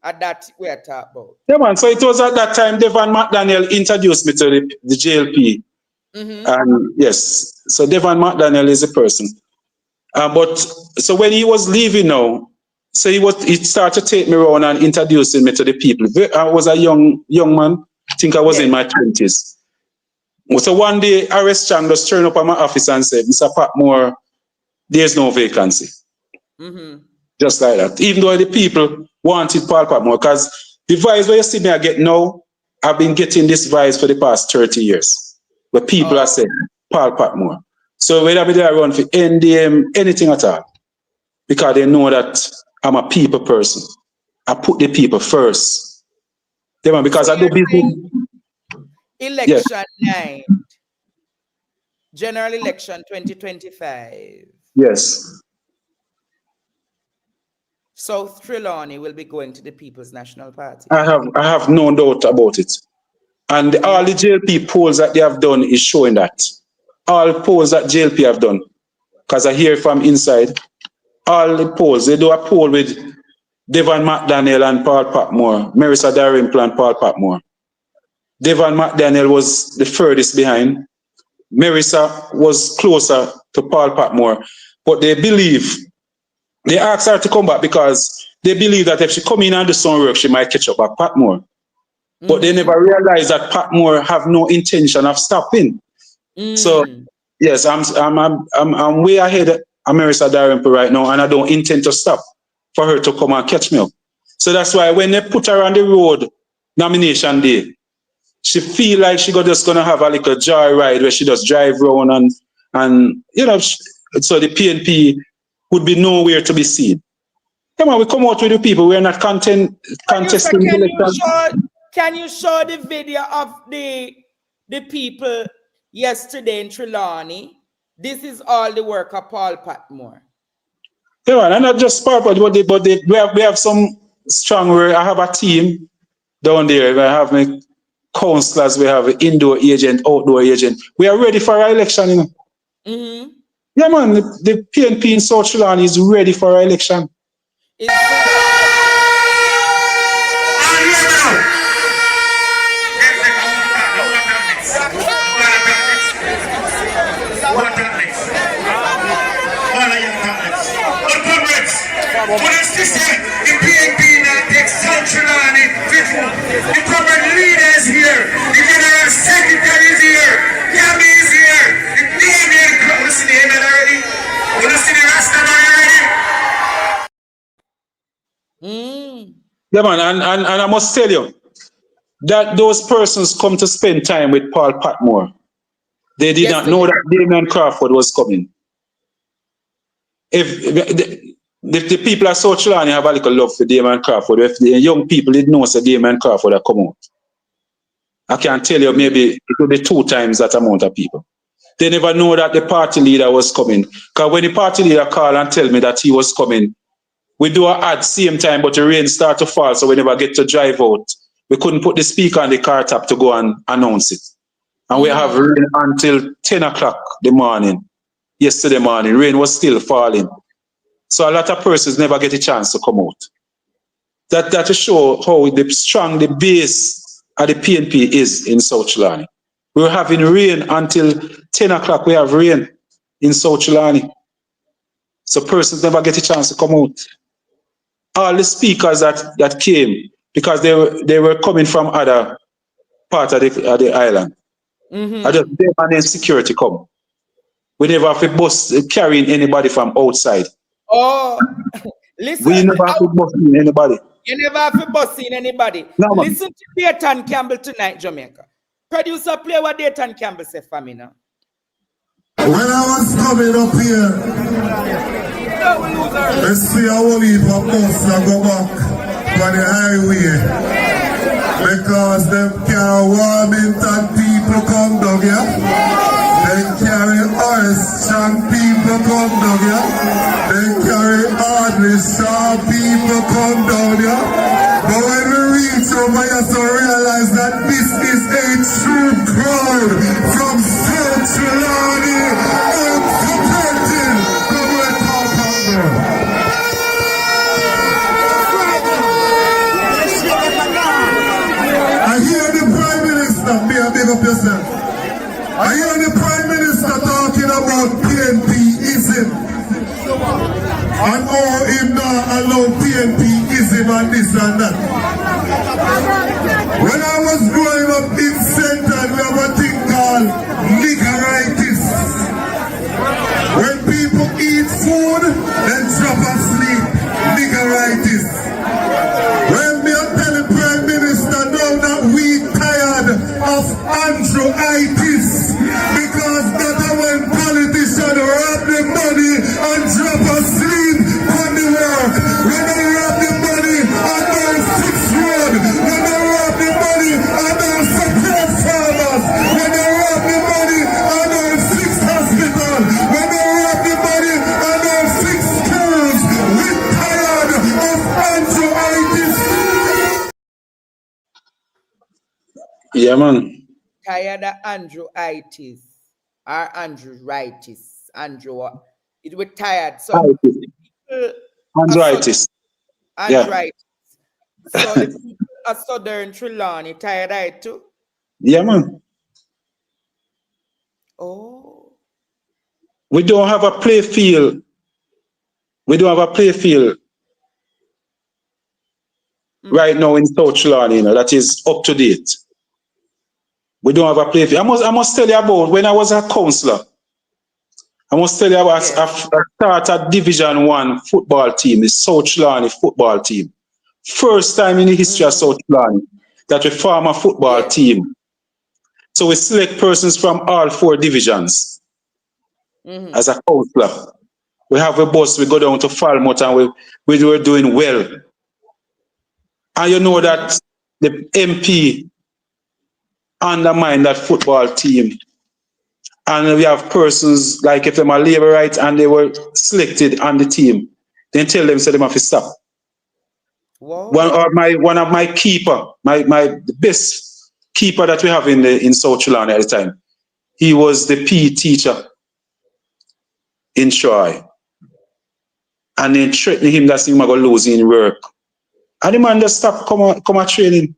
At that we are talking about. Yeah, man. So it was at that time Devon McDaniel introduced me to the JLP. And yes, so Devon McDaniel is a person. But so when he was leaving now, so he started to take me around and introducing me to the people. I was a young man. I think I was in my 20s. So one day, Aris Chang just turned up at my office and said, Mr. Patmore, there's no vacancy. Just like that. Even though the people wanted Paul Patmore, because the vibes where you see me I get now, I've been getting this vibes for the past 30 years. Where people are saying, Paul Patmore. So whether I be there around for NDM, anything at all, because they know that I'm a people person. I put the people first. Yeah, man, because so I do business. Election night, general election 2025. Yes. South Trelawny will be going to the People's National Party. I have no doubt about it. And all the JLP polls that they have done is showing that. All polls that JLP have done, because I hear from inside, all the polls, they do a poll with Devon McDaniel and Paul Patmore, Marissa Dalrymple and Paul Patmore. Devon McDaniel was the furthest behind. Marissa was closer to Paul Patmore. But they asked her to come back because they believe that if she come in and do some work, she might catch up at Patmore. But they never realized that Patmore have no intention of stopping. So yes, I'm way ahead of Marissa Dalrymple right now, and I don't intend to stop for her to come and catch me up. So that's why when they put her on the road nomination day, she feel like she just gonna have a little joy ride where she just drive around and you know, so the PNP would be nowhere to be seen. Come on, we come out with the people. We're not contesting the election. Can you show the video of the people yesterday in Trelawny? This is all the work of Paul Patmore. Yeah, and not just Paul Patmore, but we have some strong work. I have a team down there. I have my councillors. We have an indoor agent, outdoor agent. We are ready for our election. You know? Yeah, man. The PNP in South Trelawny is ready for our election. What is this? The PNP now takes South Trelawny. The corporate leaders here. The general secretary is here. Yami is here. The PNP. Want to see the head already? Want to see the Rasta already? Yeah, man, and I must tell you that those persons come to spend time with Paul Patmore. They did not know that Damien Crawford was coming. If the people at South Trelawny have a little love for Damien Crawford, if the young people didn't know that Damien Crawford had come out, I can tell you maybe it will be 2 times that amount of people. They never know that the party leader was coming. Because when the party leader called and tell me that he was coming, we do an ad same time, but the rain start to fall, so we never get to drive out. We couldn't put the speaker on the car top to go and announce it. And we have rain until 10 o'clock the morning. Yesterday morning, rain was still falling. So a lot of persons never get a chance to come out. That to show how strong the base of the PNP is in South Trelawny. We were having rain until 10 o'clock. We have rain in South Trelawny. So persons never get a chance to come out. All the speakers that came, because they were coming from other part of the island. I just them and security come. We never have to bus carrying anybody from outside. Oh, listen. We never have to bus in anybody. You never have to bus in anybody. No, listen to Dayton Campbell tonight, Jamaica. Producer, play what Dayton Campbell said for me now. When I was coming up here, let's see how we from bus and go back on the highway. Because them carry Warmington people come down here. They carry us, strong people come down here. They carry hardly strong people come down here. But when we reach over here, so realize that this is a true crowd from South Trelawny out to Curtin. Come with Paul Patmore. up yourself. I hear the Prime Minister talking about PNP-ism. And how him not allow PNP-ism and this and that. When I was growing up in Central, we have a thing called niggeritis. When people eat food, then drop asleep. Niggeritis. When me are telling Prime Minister now that we tired of Andrew-ritist, because that's when politicians rob the money and drop asleep on the work. When they rob the money and don't fix road. When they rob the money and don't support farmers. When they rob the money and don't fix hospital. When they rob the money and don't fix schools. We're tired of Andrew-ritist. Yeah, man. Tired of Andrew-ritist or Andrew-ritist. Andrew, it was tired. So Andrew-ritist. Yeah. Andrew-ritist. So the people are Southern Trelawny tired of it too. Yeah, man. Oh. We don't have a play field. We don't have a play field right now in South Trelawny, you know, that is up to date. We don't have a play field. I must tell you about when I was a councillor. I must tell you about I started Division 1 football team, the South Trelawny football team. First time in the history of South Trelawny that we form a football team. So we select persons from all 4 divisions as a councillor. We have a bus, we go down to Falmouth and we were doing well. And you know that the MP undermined that football team. And we have persons like if they're a labor right and they were selected on the team, then tell them, say them have to stop. One of my keeper, the best keeper that we have in South Trelawny at the time, he was the PE teacher in Troy. And they threatened him that he was going to lose in work. And the man just stopped come and training.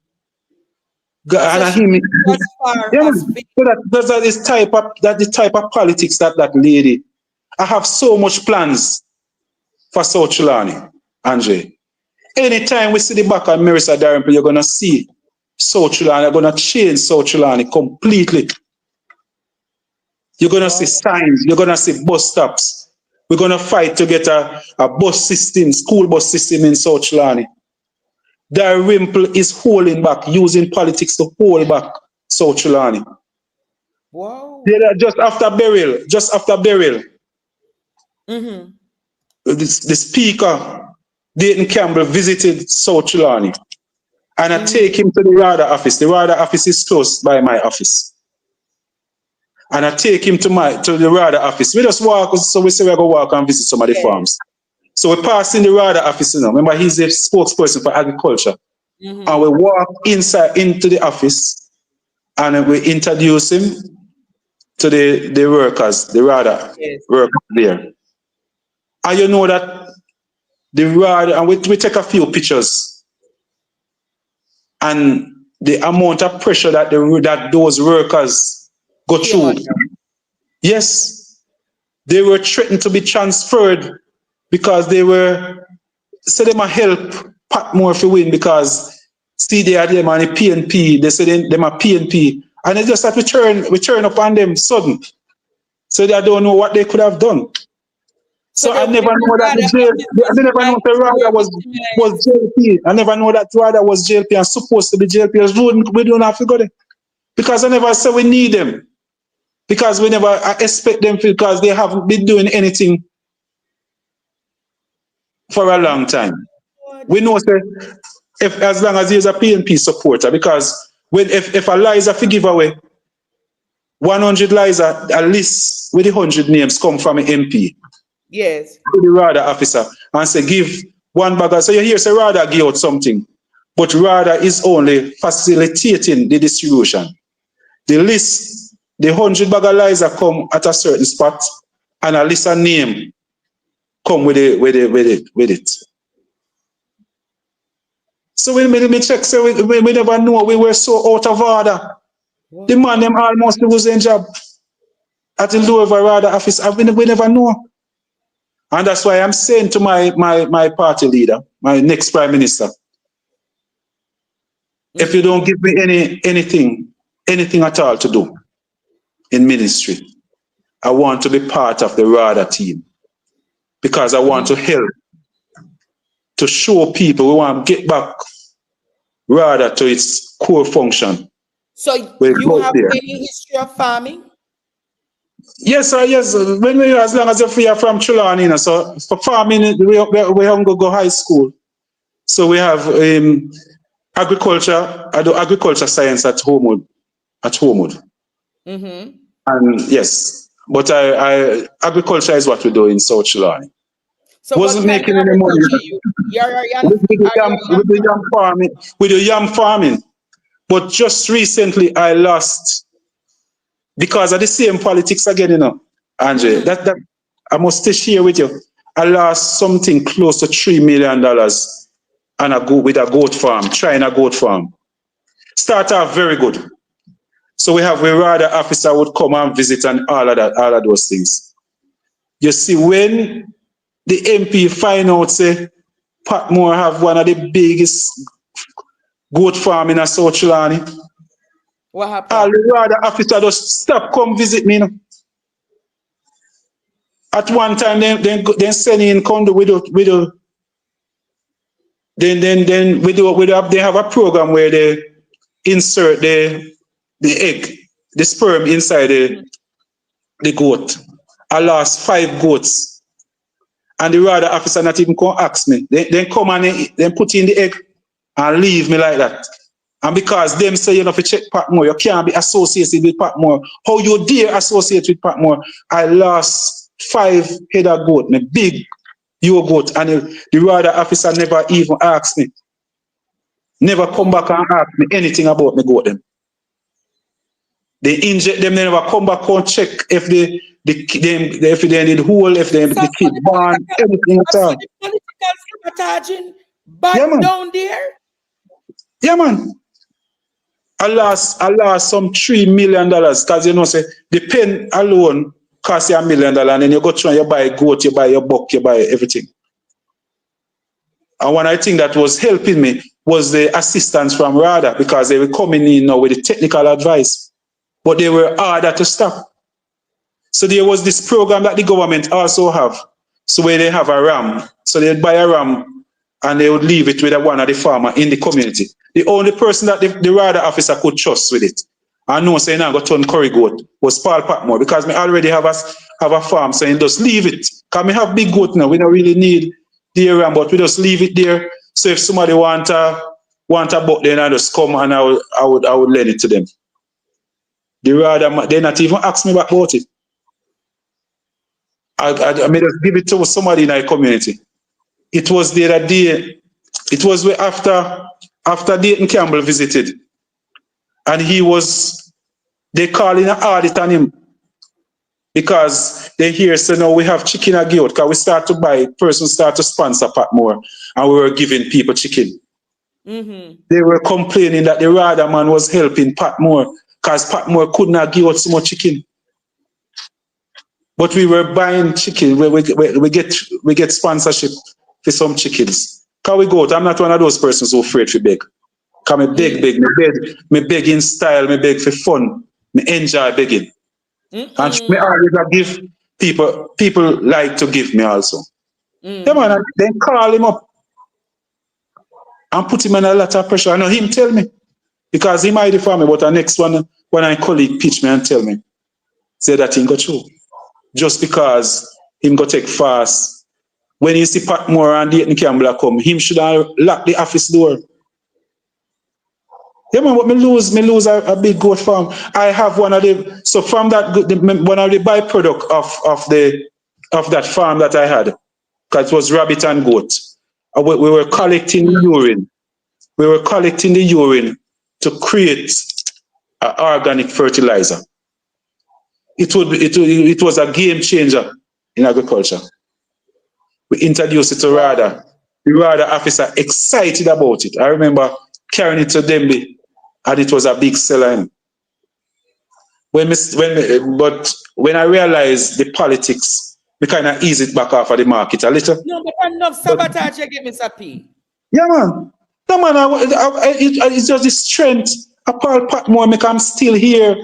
That's the type of politics that lady. I have so much plans for South Trelawny, Andre. Anytime we see the back of Marissa Darren, you're gonna see South Trelawny, you're gonna change South Trelawny completely. You're gonna see signs, you're gonna see bus stops. We're gonna fight to get a bus system, school bus system in South Trelawny. Dalrymple is holding back, using politics to hold back South Trelawny. Wow. Just after burial. The speaker, Dayton Campbell, visited South Trelawny. And I take him to the RADA office. The RADA office is close by my office. And I take him to the RADA office. We just walk, so we say we're going to walk and visit some of the farms. So we pass in the RADA office, you know. Remember, he's a spokesperson for agriculture. And we walk inside into the office and we introduce him to the workers, the RADA workers there. And you know that the RADA, and we take a few pictures. And the amount of pressure that those workers go through. Yes, they were threatened to be transferred because they were, say them a help Pat more to win because see they are them on the PNP, they say them are PNP, and they just have to turn up on them sudden. So they don't know what they could have done. So I never know that I never know that RADA was JLP. I never know that RADA was JLP and supposed to be JLP. We don't have to go there. Because I never said we need them. Because we never expect them because they haven't been doing anything for a long time. We know that if as long as he's a PNP supporter, because if a Liza for give away 100 Liza, at least with the 100 names come from an MP. Yes. To the RADA officer and say give one bag. So you hear say RADA give out something, but RADA is only facilitating the distribution. The list, the 100 bag of Liza come at a certain spot, and a list of name come with it. So when we check, so we never know, we were so out of order. The man them almost losing job at the lower rather office. We never know. And that's why I'm saying to my party leader, my next prime minister, if you don't give me anything at all to do in ministry, I want to be part of the RADA team because I want to help to show people we want to get back RADA to its core function. So you have any history of farming? Yes, sir, yes. When we, as long as we are from Trelawny, you know, so for farming, we haven't go high school. So we have agriculture. I do agriculture science at Homewood. And yes, but I agriculture is what we do in South Trelawny. So wasn't what kind making of any money. with the yam farming. But just recently I lost because of the same politics again, you know, Andre. That I must share with you. I lost something close to $3 million with a goat farm, trying a goat farm. Start off very good. So we rather officer would come and visit and all of those things. You see, when the MP find out say Patmore have one of the biggest goat farm in South Trelawny, what happened? all the rather officer just stop come visit me. You know. At one time, then send in come they have a program where they insert the egg, the sperm inside the goat. I lost 5 goats. And the rather officer not even come ask me. They come and then put in the egg and leave me like that. And because them say you know, if you check Patmore, you can't be associated with Patmore. How you dare associate with Patmore? I lost 5 head of goat, my big goat, and the rather officer never even asked me. Never come back and ask me anything about me goat them. They inject them, they never come back and check if they need hole, if the kid born, anything at all. The political sabotaging back down there? Yeah, man. I lost some $3 million because you know, say the pen alone costs you $1 million, and then you go through and you buy a goat, you buy your buck, you buy everything. And one I think that was helping me was the assistance from RADA because they were coming in now with the technical advice, but they were harder to stop. So there was this program that the government also have. So where they have a ram, so they'd buy a ram and they would leave it with one of the farmer in the community. The only person that the RADA officer could trust with it, and know saying I got turn curry goat, was Paul Patmore because me already have a farm, so he just leave it. Because we have big goat now, we don't really need the ram, but we just leave it there. So if somebody want a buck, then I just come and I would lend it to them. The RADA, they not even ask me about it. I may just give it to somebody in our community. It was the other day. It was after Dayton Campbell visited, and they call in an audit on him because they hear say no, we have chicken and goat because we start to buy, person start to sponsor Patmore, and we were giving people chicken. They were complaining that the RADA man was helping Patmore because Patmore could not give out so much chicken. But we were buying chicken. We get sponsorship for some chickens. Can we go? I'm not one of those persons who afraid to beg. Can me beg. Me beg in style. Me beg for fun. Me enjoy begging. And me always give people like to give me also. Yeah, man, then call him up and put him in a lot of pressure. I know him tell me because he might for me, but the next one when I colleague pitch me and tell me, say that he got through. Just because him go take fast. When you see Patmore and Dayton Campbell come, him should have locked the office door. Yeah, man, but me lose a big goat farm. I have one of the, so from that, one of the byproduct of that farm that I had, because it was rabbit and goat. We were collecting urine. We were collecting the urine to create organic fertilizer. It was a game changer in agriculture. We introduced it to RADA. The RADA officer excited about it. I remember carrying it to Demby, and it was a big seller. when I realize the politics, we kind of ease it back off of the market a little. No, but enough sabotage you get, Mr. P. Yeah, man. No, man, it's just the strength of Paul Patmore make I'm still here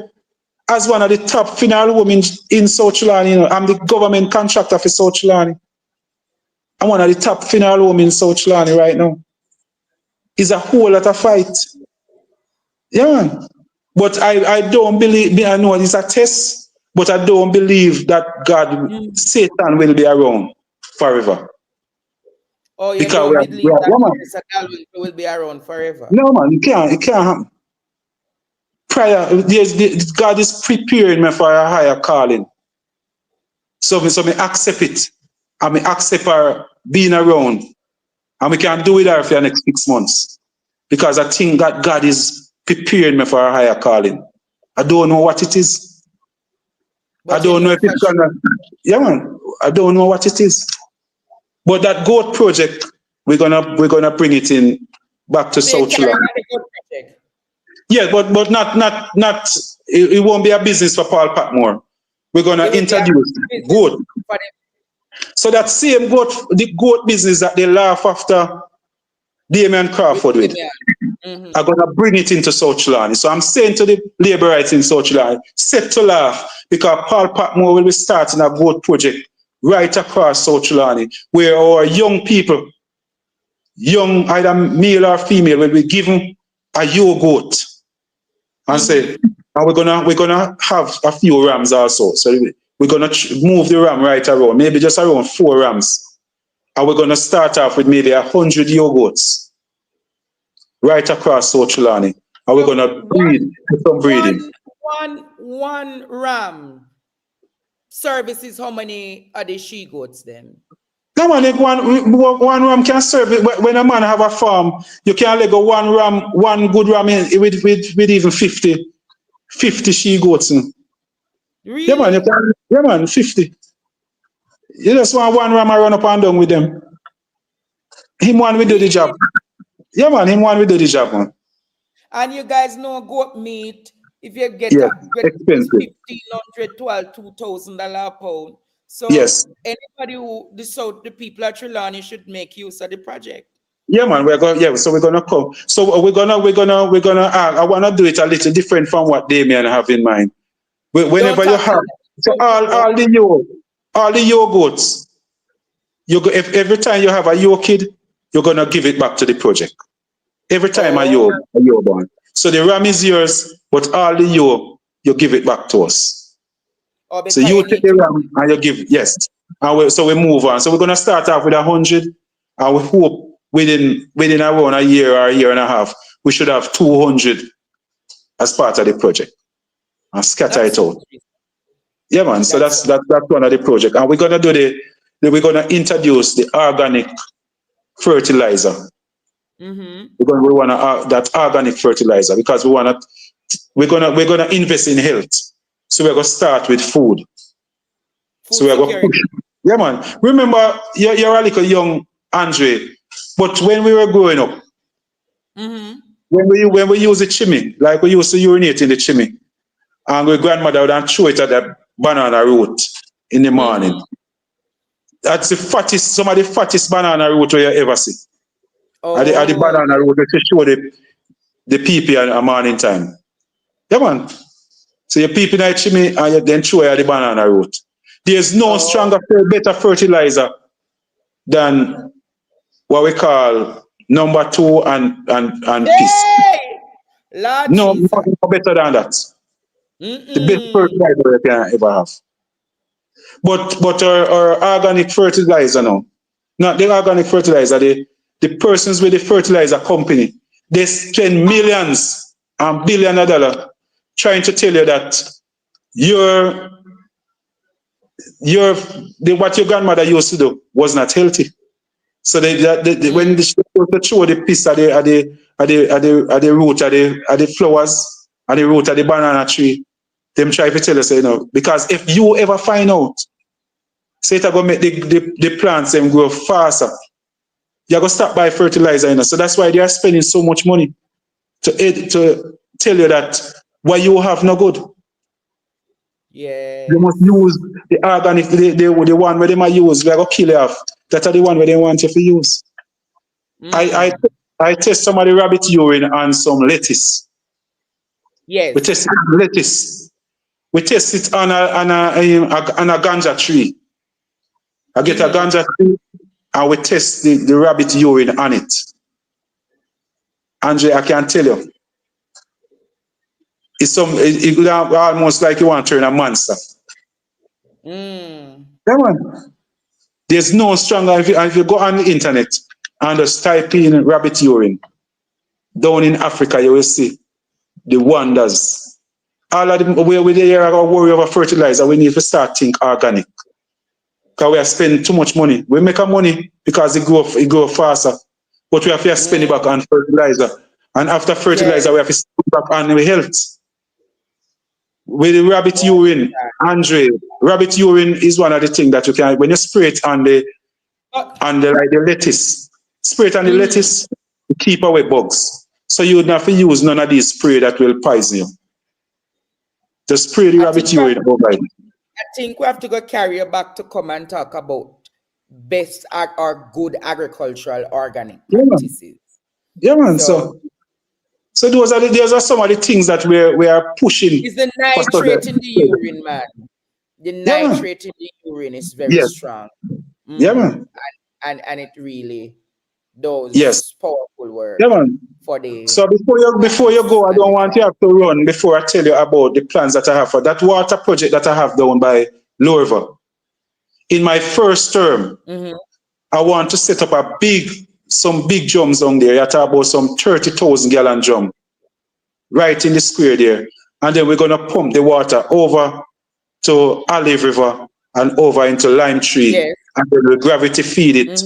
as one of the top funeral women in South Trelawny. You know, I'm the government contractor for South Trelawny. I'm one of the top funeral women in South Trelawny right now. It's a whole lot of fight. Yeah, man. But I don't believe, I know it's a test, but I don't believe that God, Satan will be around forever. Oh, you Because don't believe that man. Mr. Galvin will be around forever? No, man, it can't happen. God is preparing me for a higher calling. So me accept it. And me accept her being around. And we can do with her for the next 6 months. Because I think that God is preparing me for a higher calling. I don't know what it is. But I don't know if it's gonna. Yeah, man. I don't know what it is. But that goat project, we're gonna bring it in back to South Trelawny. Yeah, but not. It won't be a business for Paul Patmore. We're gonna introduce goat. So that same goat, the goat business that they laugh after Damien Crawford with, I'm gonna bring it into South Trelawny. So I'm saying to the laborites in South Trelawny, set to laugh, because Paul Patmore will be starting a goat project right across South Trelawny, where our young people, young either male or female, will be given a yo goat. And say, and we're gonna have a few rams also. So we're gonna move the ram right around, maybe just around 4 rams. And we're gonna start off with maybe 100 yogurts right across South Trelawny. And we're gonna breed some breeding. One ram services how many are the she goats then? No, man, like one ram can serve it. When a man have a farm, you can let go one good ram with even 50 she goats. Really? Yeah, man, 50. You just want one ram and run up and down with them. Him one will do the job. Yeah, man, him one will do the job, man. And you guys know goat meat, if you get expensive. $1,500, $2,000 a pound. So yes, anybody who the people at Trelawny should make use of the project. Yeah, man, so we're gonna come. So we're gonna I wanna do it a little different from what Damien have in mind. Whenever you have all the yogurts, if every time you have a yo kid, you're gonna give it back to the project. Every time a yo born. So the ram is yours, but all the you give it back to us. So you take the ram and you give, yes. And so we move on. So we're gonna start off with 100, and we hope within around a year or a year and a half, we should have 200 as part of the project and scatter it out. Yeah, man. So that's one of the project, and we're gonna we're gonna introduce the organic fertilizer. We want that organic fertilizer because we're gonna invest in health. So we're gonna start with food. So we're gonna push. Yeah, man. Remember, you're a little young, Andre, but when we were growing up, when we use the chimney, like we used to urinate in the chimney, and my grandmother would throw it at the banana root in the morning. That's some of the fattest banana root you ever see. At the banana root, to show the pee at morning time. Yeah, man. So you peep in the chimney and you then throw at the banana root. There's no stronger, better fertilizer than what we call number 2 and piss. No better than that. The best fertilizer you can ever have. But our organic fertilizer now, not the organic fertilizer, the persons with the fertilizer company, they spend millions and billions of dollars trying to tell you that what your grandmother used to do was not healthy. So when they throw the piss at the root of the flowers, at the root of the banana tree, them try to tell us, because if you ever find out, say it's going to make the plants them grow faster, you're going to stop by fertilizer. So that's why they are spending so much money to tell you that what you have no good. Yes. You must use the organic, the one where they might use, we are going to kill you off. That are the one where they want you to use. I test some of the rabbit urine on some lettuce. Yes. We test it on lettuce. We test it on a ganja tree. I get a ganja tree and we test the rabbit urine on it. Andre, I can tell you. It would almost like you want to turn a monster. Yeah, man. There's no stronger, if you go on the internet and just type in rabbit urine, down in Africa, you will see the wonders. All of them, where we there are worry over fertilizer, we need to start think organic. Because we are spending too much money. We make our money because it grow faster. But we have to spend it back on fertilizer. And after fertilizer, we have to spend it back on our health. With the rabbit urine, Andre, rabbit urine is one of the things that you can, when you spray it on the lettuce, spray it on the lettuce, to keep away bugs. So you would not have to use none of these spray that will poison you. Just spray the rabbit urine over it. I think we have to go carry you back to come and talk about best or good agricultural organic practices. Yeah, man. So those are some of the things that we are pushing. Is the nitrate in the urine, man? The nitrate in the urine is very strong. Yeah, man. And it really does powerful work. Yeah, man. So before you go, I don't want you to run before I tell you about the plans that I have for that water project that I have down by Lorva. In my first term, I want to set up some big drums down there. I talk about some 30,000 gallon drum right in the square there. And then we're going to pump the water over to Olive River and over into Lime Tree. Yes. And then we'll gravity feed it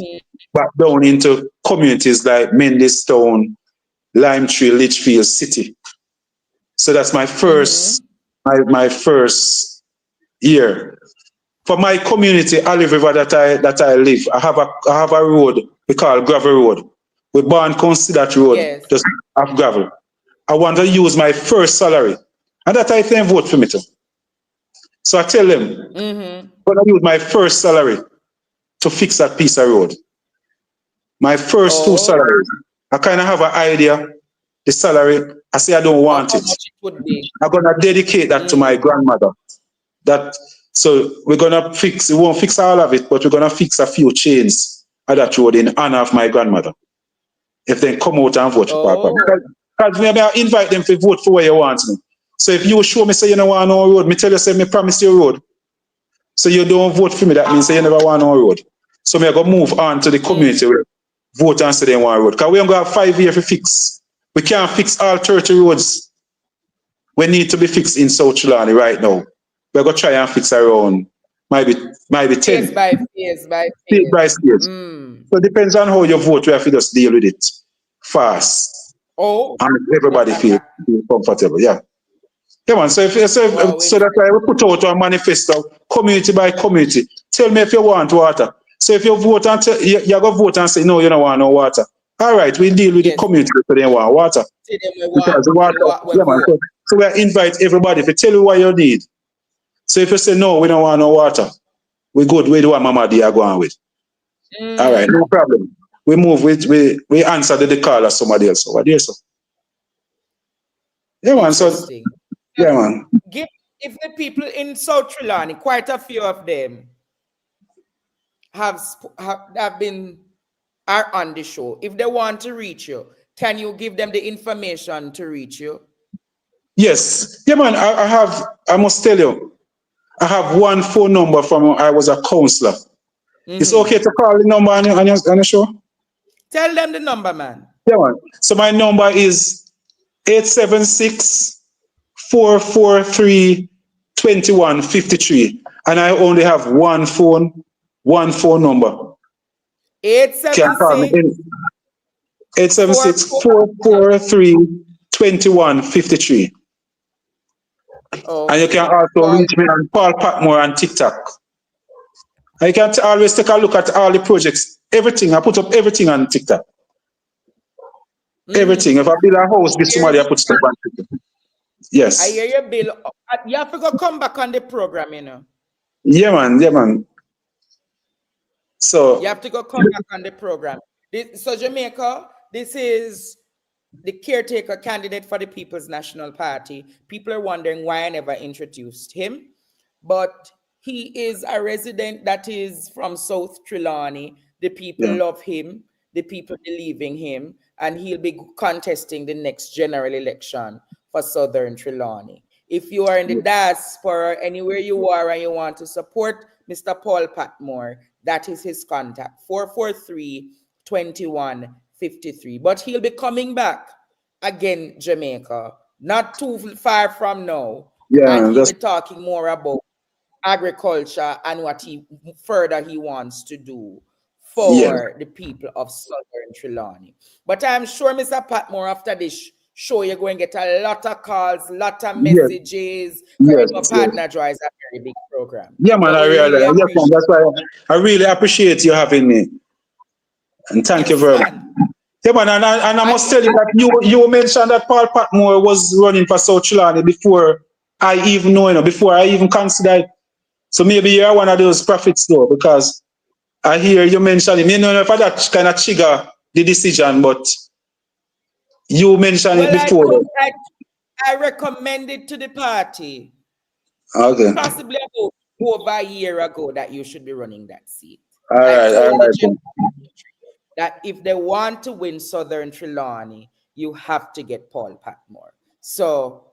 back down into communities like Mendistown, Lime Tree, Litchfield City. So that's my first, my first year. For my community, Olive River that I live, I have a road we call gravel road. We born consider that road, just have gravel. I want to use my first salary, and that I can vote for me too. So I tell them, I'm going to use my first salary to fix that piece of road. My first 2 salaries, I kind of have an idea. The salary, I say I don't want it. I'm going to dedicate that to my grandmother. So we're going to fix, we won't fix all of it, but we're going to fix a few chains of that road in honor of my grandmother. If they come out and vote for Papa. Because maybe I invite them to vote for where you want me. So if you show me, say you don't want no road, me tell you, say me promise you a road. So you don't vote for me, that means say you never want no road. So me I go move on to the community where vote and say they want a road. Because we don't have 5 years to fix. We can't fix all 30 roads. We need to be fixed in South Trelawny right now. We're going to try and fix around maybe 10. Phase by phase. So it depends on how you vote. We have to just deal with it fast. And everybody feel comfortable. Yeah, man. So so that's why we put out our manifesto, community by community. Tell me if you want water. So if you vote and you go vote and say no, you don't want no water. All right, we deal with the community so they want water. Because the water, man. So we invite everybody to tell you what you need. So if you say no, we don't want no water, we good. We do what Mama D are going with. All right, no problem. We move with we answer the call of somebody else over there. So yeah, man. So yeah, man. If the people in South Trelawny, quite a few of them are on the show. If they want to reach you, can you give them the information to reach you? Yes. Yeah, man. I must tell you, I have one phone number from I was a counselor. It's okay to call the number on your show? Tell them the number, man. Yeah, man. So my number is 876-443-2153. And I only have one phone number. 876-443-2153. And you can also reach me on Paul Patmore on TikTok. I can always take a look at all the projects, everything. I put up everything on TikTok. Everything. If I build a house with somebody, I put stuff on TikTok. Yes. I hear you, Bill. You have to go come back on the program, you know. Yeah, man. Yeah, man. You So, have to go come back on the program. So Jamaica, this is the caretaker candidate for the People's National Party. People are wondering why I never introduced him, but he is a resident that is from South Trelawny. The people yeah. love him. The people believe in him, and he'll be contesting the next general election for Southern Trelawny. If you are in the diaspora, anywhere you are, and you want to support Mr. Paul Patmore, that is his contact, 443-2153. But he'll be coming back again, Jamaica, not too far from now. And Yeah, he'll that's be talking more about agriculture and what he wants to do yeah. for the people of Southern Trelawny. But I'm sure, Mr. Patmore, after this show, you're going to get a lot of calls, lot of Yes. messages. Yes. Your Yes. partner Joy is a very big program. Yeah, man, But I we realize. really Yes, man, appreciate that's why I really appreciate you having me. And thank you Yes, very much. man. Yeah, man, and I must tell you that you mentioned that Paul Patmore was running for South Trelawny before I even know, before I even considered. So maybe you're one of those prophets, though, because I hear you mention him. You know, if that kind of trigger the decision, but you mentioned it Well, before. I recommend it to the party. Okay. Possibly about over a year ago that you should be running that seat. All I right. All told the right. general that if they want to win Southern Trelawny, you have to get Paul Patmore. So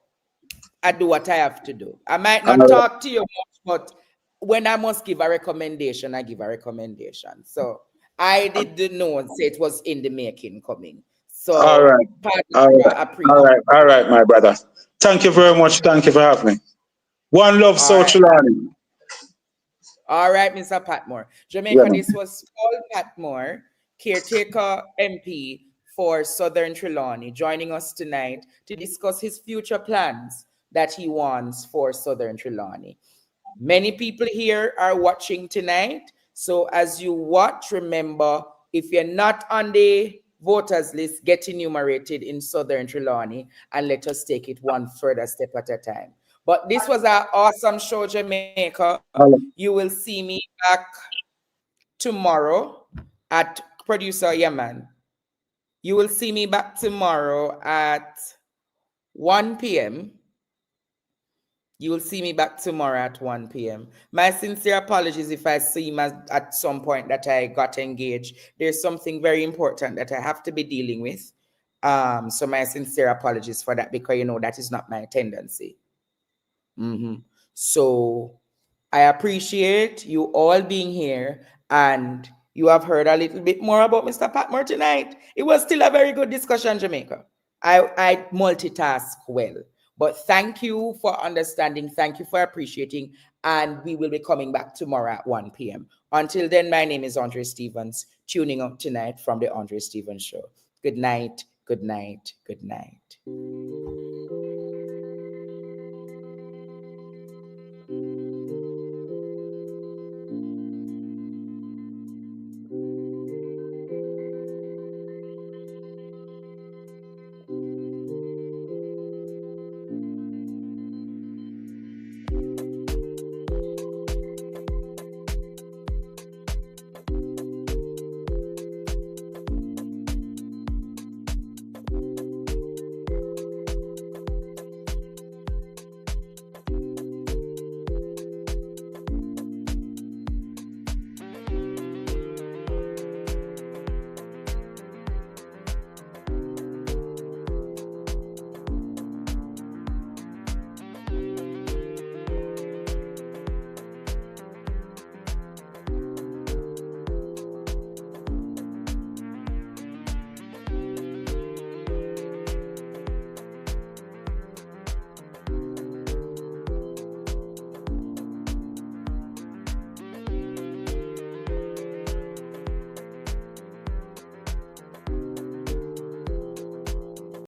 I do what I have to do. I might All not right. talk to you much, but when I must give a recommendation, I give a recommendation. So I did know and say it was in the making coming. All So right. All pardon, right. I All appreciate right. All right, my brother. Thank you very much. Thank you for having me. One love, All South right. Trelawny. All right, Mr. Patmore. Yeah, Jamaica, man. this was Paul Patmore, caretaker MP for Southern Trelawny, joining us tonight to discuss his future plans that he wants for Southern Trelawny. Many people here are watching tonight. So as you watch, remember, if you're not on the voters list, get enumerated in Southern Trelawny, and let us take it one further step at a time. But this was an awesome show, Jamaica. You will see me back tomorrow at producer Yaman. You will see me back tomorrow at 1 p.m. You will see me back tomorrow at 1 p.m. My sincere apologies if I seem at some point that I got engaged. There's something very important that I have to be dealing with. So my sincere apologies for that, because that is not my tendency. So I appreciate you all being here, and you have heard a little bit more about Mr. Patmore tonight. It was still a very good discussion, Jamaica. I multitask well, but thank you for understanding. Thank you for appreciating, and we will be coming back tomorrow at 1 p.m. Until then, my name is Andre Stevens, tuning up tonight from the Andre Stevens Show. Good night, good night, good night.